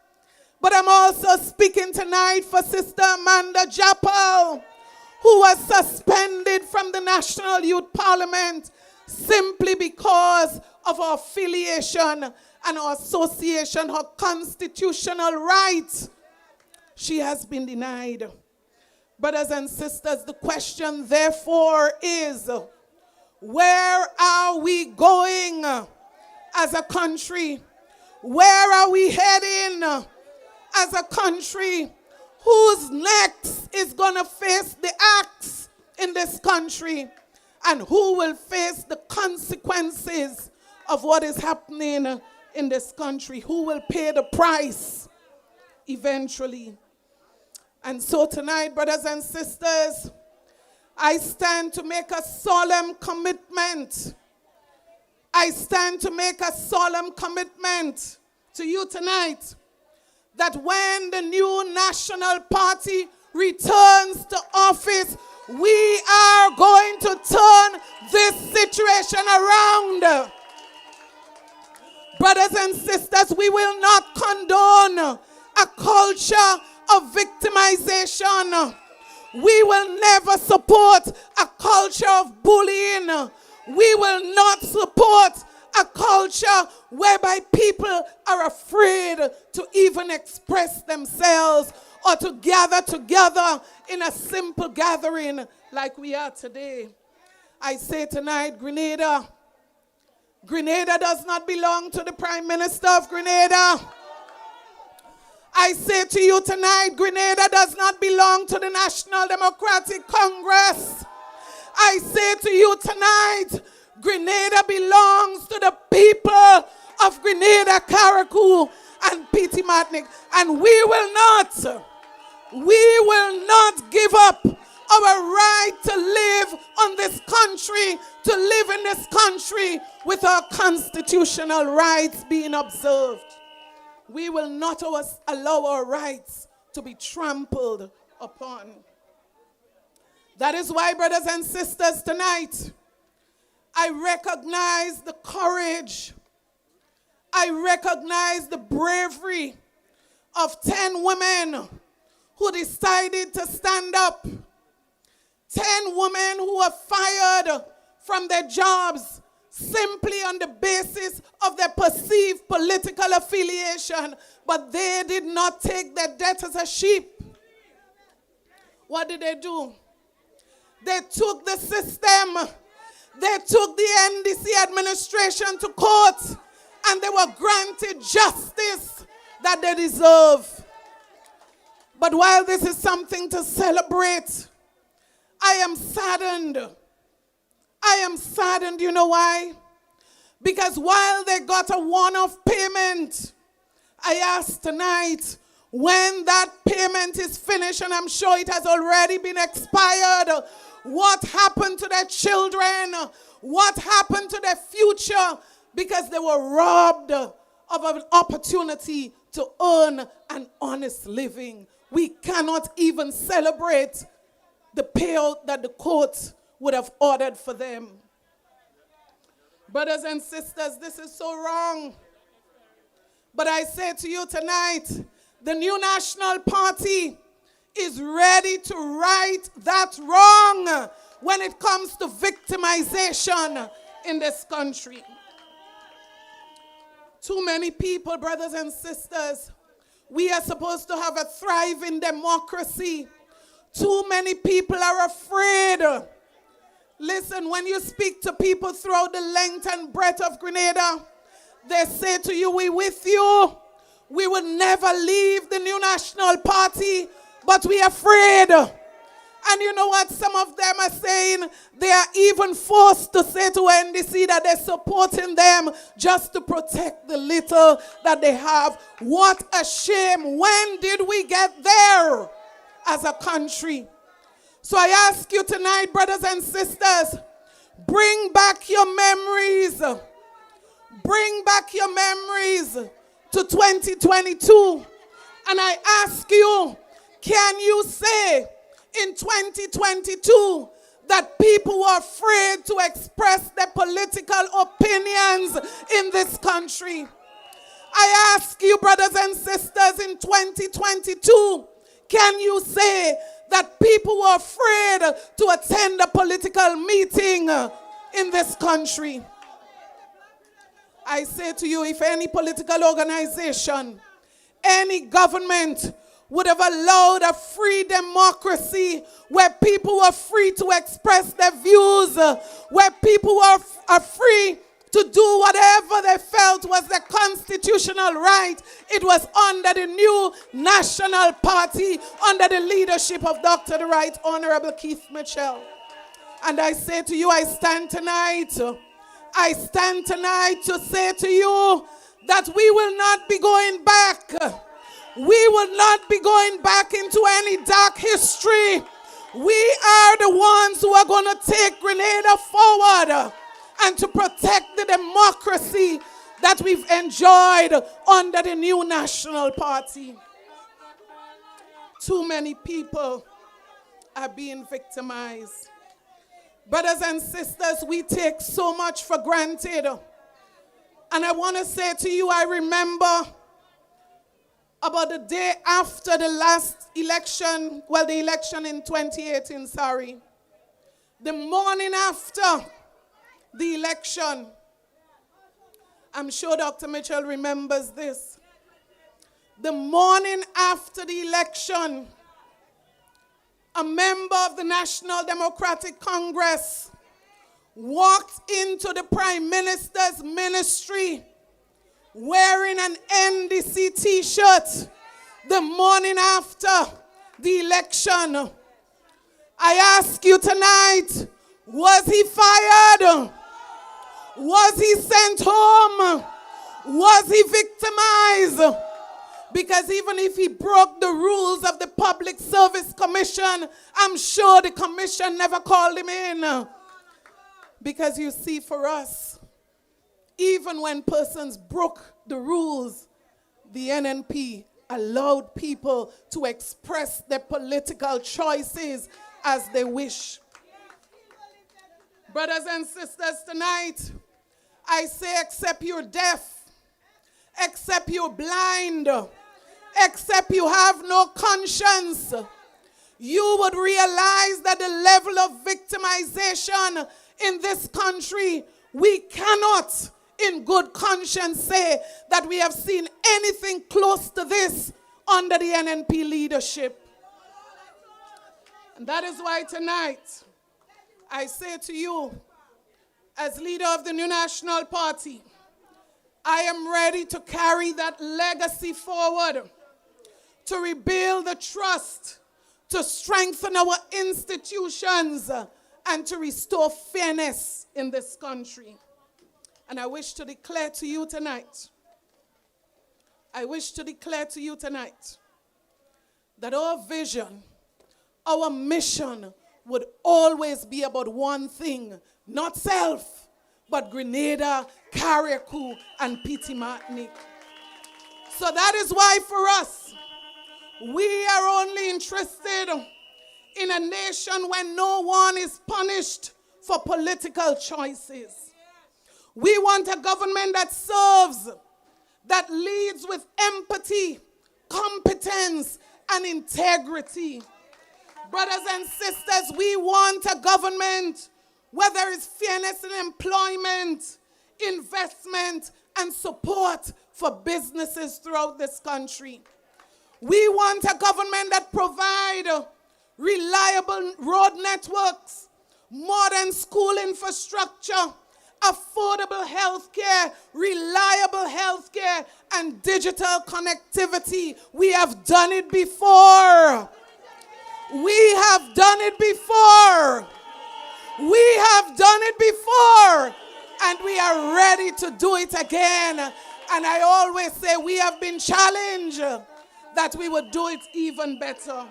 but I'm also speaking tonight for Sister Amanda Japal, who was suspended from the National Youth Parliament simply because of her affiliation and her association, her constitutional right. She has been denied. Brothers and sisters, the question therefore is, Where are we going as a country? Where are we heading as a country? Who's next is going to face the axe in this country? And who will face the consequences of what is happening in this country? Who will pay the price eventually? And so tonight, brothers and sisters, I stand to make a solemn commitment. I stand to make a solemn commitment to you tonight that when the new National Party returns to office, we are going to turn this situation around. Brothers and sisters, we will not condone a culture of victimization. We will never support a culture of bullying. We will not support a culture whereby people are afraid to even express themselves or to gather together in a simple gathering like we are today. I say tonight, Grenada does not belong to the Prime Minister of Grenada. I say to you tonight, Grenada does not belong to the National Democratic Congress. I say to you tonight, Grenada belongs to the people of Grenada, Carriacou, and Petite Martinique. And we will not give up our right to live on this country, to live in this country with our constitutional rights being observed. We will not allow our rights to be trampled upon. That is why, brothers and sisters, tonight, I recognize the courage, I recognize the bravery of 10 women who decided to stand up. 10 women who were fired from their jobs simply on the basis of their perceived political affiliation, but they did not take their debt as a sheep. What did they do? They took the system, they took the NDC administration to court, and they were granted justice that they deserve. But while this is something to celebrate, I am saddened. I am saddened, you know why? Because while they got a one-off payment, I ask tonight, when that payment is finished, and I'm sure it has already been expired, what happened to their children? What happened to their future? Because they were robbed of an opportunity to earn an honest living. We cannot even celebrate the payout that the court would have ordered for them. Brothers and sisters, this is so wrong. But I say to you tonight, the new National Party is ready to right that wrong when it comes to victimization in this country. Too many people, brothers and sisters, we are supposed to have a thriving democracy. Too many people are afraid. Listen, when you speak to people throughout the length and breadth of Grenada, they say to you, "We with you. We will never leave the new National Party, but we are afraid." And you know what? Some of them are saying they are even forced to say to NDC that they're supporting them just to protect the little that they have. What a shame. When did we get there as a country? So I ask you tonight, brothers and sisters, bring back your memories. Bring back your memories to 2022. And I ask you, can you say in 2022 that people were afraid to express their political opinions in this country? I ask you, brothers and sisters, in 2022, can you say that people were afraid to attend a political meeting in this country? I say to you, if any political organization, any government would have allowed a free democracy where people were free to express their views, where people are free to do whatever they felt was their constitutional right. It was under the new National Party, under the leadership of Dr. the Right Honorable Keith Mitchell. And I say to you, I stand tonight to say to you that we will not be going back. We will not be going back into any dark history. We are the ones who are going to take Grenada forward and to protect the democracy that we've enjoyed under the new National Party. Too many people are being victimized. Brothers and sisters, we take so much for granted. And I want to say to you, I remember about the day after the last election, well, the election in 2018, sorry. The morning after the election, I'm sure Dr. Mitchell remembers this. The morning after the election, a member of the National Democratic Congress walked into the Prime Minister's ministry wearing an NDC t-shirt the morning after the election. I ask you tonight, was he fired? Was he sent home? Was he victimized? Because even if he broke the rules of the Public Service Commission, I'm sure the commission never called him in. Because you see, for us, even when persons broke the rules, the NNP allowed people to express their political choices as they wish. Brothers and sisters, tonight, I say, except you're deaf, except you're blind, except you have no conscience, you would realize that the level of victimization in this country, we cannot in good conscience say that we have seen anything close to this under the NNP leadership. And that is why tonight I say to you, as leader of the new National Party, I am ready to carry that legacy forward, to rebuild the trust, to strengthen our institutions, and to restore fairness in this country. And I wish to declare to you tonight, that our vision, our mission would always be about one thing, not self, but Grenada, Carriacou, and Petit Martinique. So that is why for us, we are only interested in a nation where no one is punished for political choices. We want a government that serves, that leads with empathy, competence, and integrity. Brothers and sisters, we want a government where there is fairness in employment, investment, and support for businesses throughout this country. We want a government that provides reliable road networks, modern school infrastructure, affordable health care, reliable health care, and digital connectivity. We have done it before. We have done it before. We have done it before. And we are ready to do it again. And I always say we have been challenged that we would do it even better.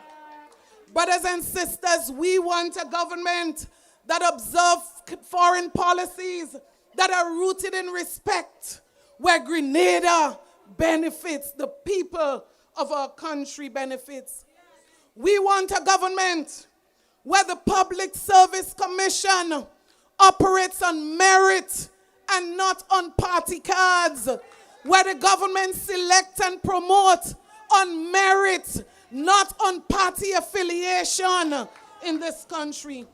Brothers and sisters, we want a government that observes foreign policies that are rooted in respect, where Grenada benefits, the people of our country benefits. We want a government where the Public Service Commission operates on merit and not on party cards, where the government selects and promotes on merit, not on party affiliation in this country.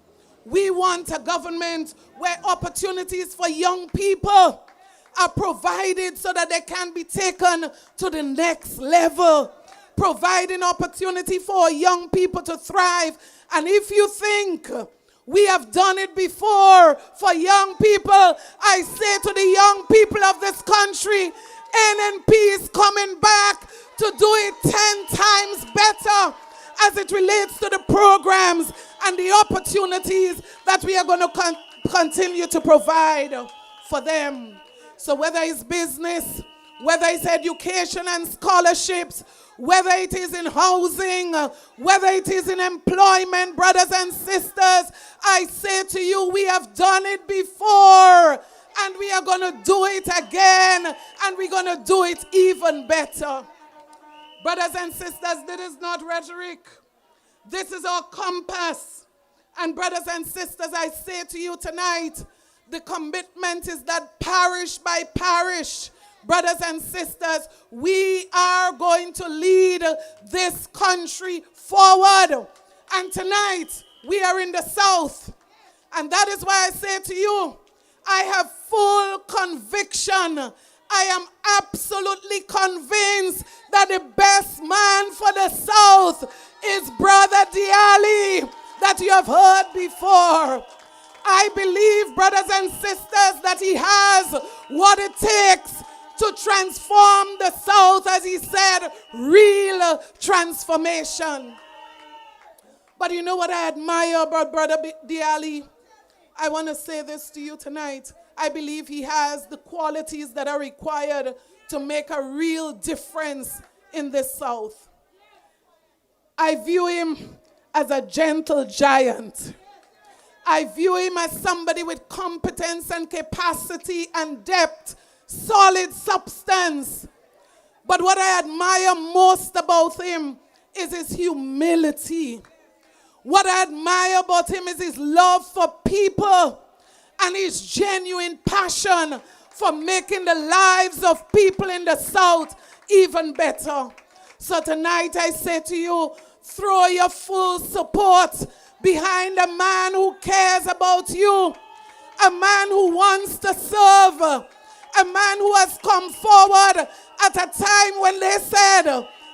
We want a government where opportunities for young people are provided so that they can be taken to the next level. providing opportunity for young people to thrive. And if you think we have done it before for young people, I say to the young people of this country, NNP is coming back to do it 10 times better as it relates to the programs and the opportunities that we are going to continue to provide for them. So whether it's business, whether it's education and scholarships, whether it is in housing, whether it is in employment, brothers and sisters, I say to you, we have done it before, and we are going to do it again, and we're going to do it even better. Brothers and sisters, this is not rhetoric. This is our compass. And brothers and sisters, I say to you tonight, the commitment is that parish by parish, brothers and sisters, we are going to lead this country forward. And tonight, we are in the South. And that is why I say to you, I have full conviction. I am absolutely convinced that the best man for the South is Brother Diali, that you have heard before. I believe, brothers and sisters, that he has what it takes to transform the South, as he said, real transformation. But you know what I admire about Brother Diali? I want to say this to you tonight. I believe he has the qualities that are required to make a real difference in the South. I view him as a gentle giant. I view him as somebody with competence and capacity and depth, solid substance. But what I admire most about him is his humility. What I admire about him is his love for people and his genuine passion for making the lives of people in the South even better. So tonight I say to you, throw your full support behind a man who cares about you, a man who wants to serve, a man who has come forward at a time when they said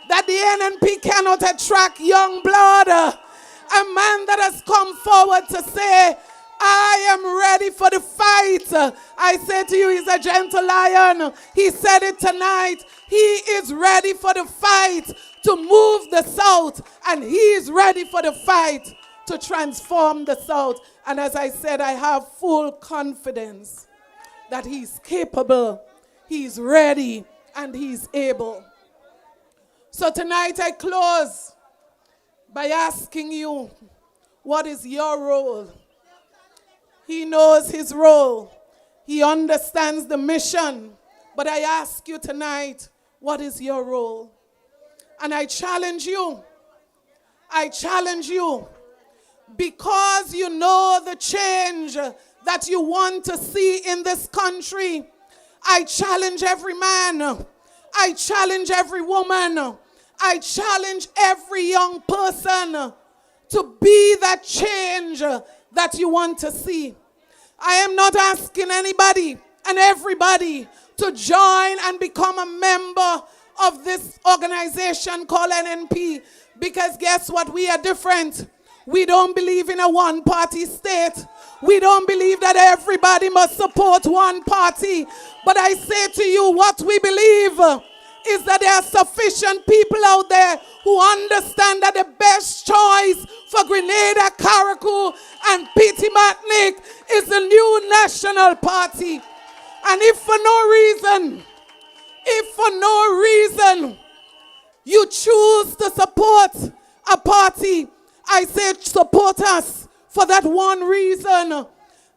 that the NNP cannot attract young blood, a man that has come forward to say, I am ready for the fight. I say to you, he's a gentle lion. He said it tonight. He is ready for the fight to move the South, and he is ready for the fight to transform the South. And as I said, I have full confidence that he's capable, he's ready, and he's able. So tonight I close by asking you, what is your role? He knows his role. He understands the mission. But I ask you tonight, what is your role? And I challenge you. I challenge you. Because you know the change that you want to see in this country, I challenge every man. I challenge every woman. I challenge every young person to be that change that you want to see. I am not asking anybody and everybody to join and become a member of this organization called NNP, because guess what? We are different. We don't believe in a one-party state. We don't believe that everybody must support one party. But I say to you, what we believe is that there are sufficient people out there who understand that the best choice for Grenada, Carriacou, and Petite Martinique is the new national party. And if for no reason you choose to support a party, I say support us for that one reason,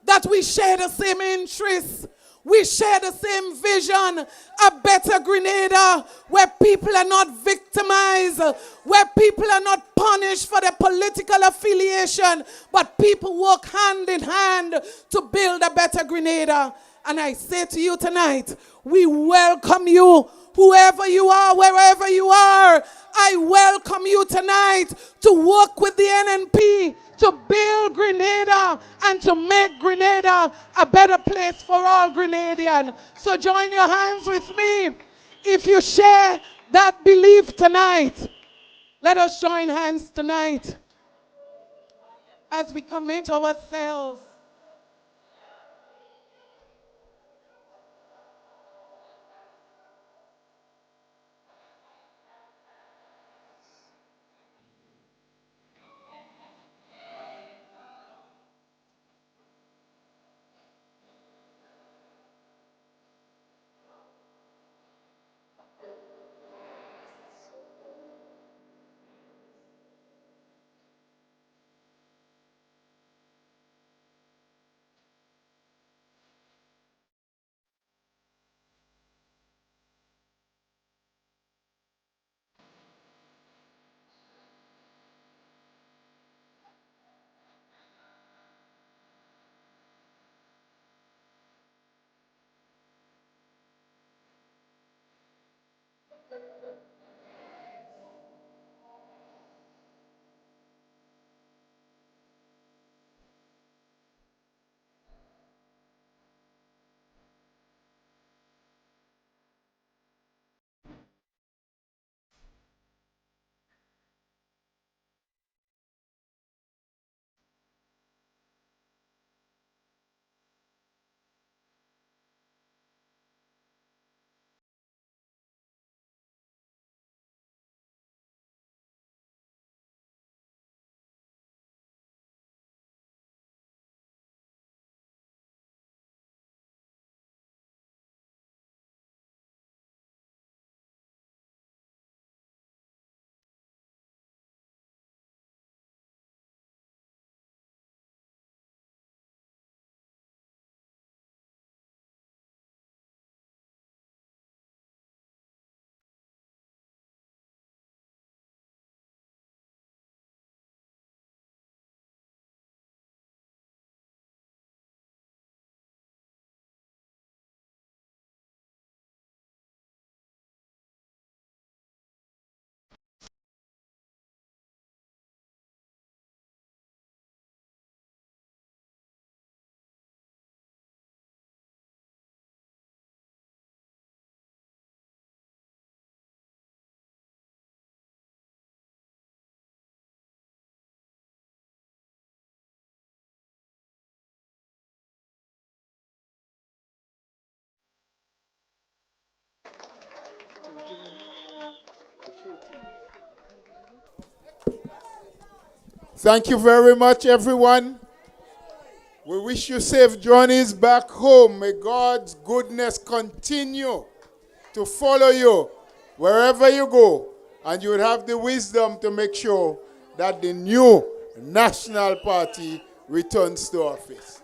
that we share the same interests. We share the same vision, a better Grenada where people are not victimized, where people are not punished for their political affiliation, but people work hand in hand to build a better Grenada. And I say to you tonight, we welcome you, whoever you are, wherever you are. I welcome you tonight to work with the NNP to build Grenada and to make Grenada a better place for all Grenadians. So join your hands with me if you share that belief tonight. Let us join hands tonight as we commit ourselves Thank you very much, everyone. We wish you safe journeys back home. May God's goodness continue to follow you wherever you go, and you will have the wisdom to make sure that the new National Party returns to office.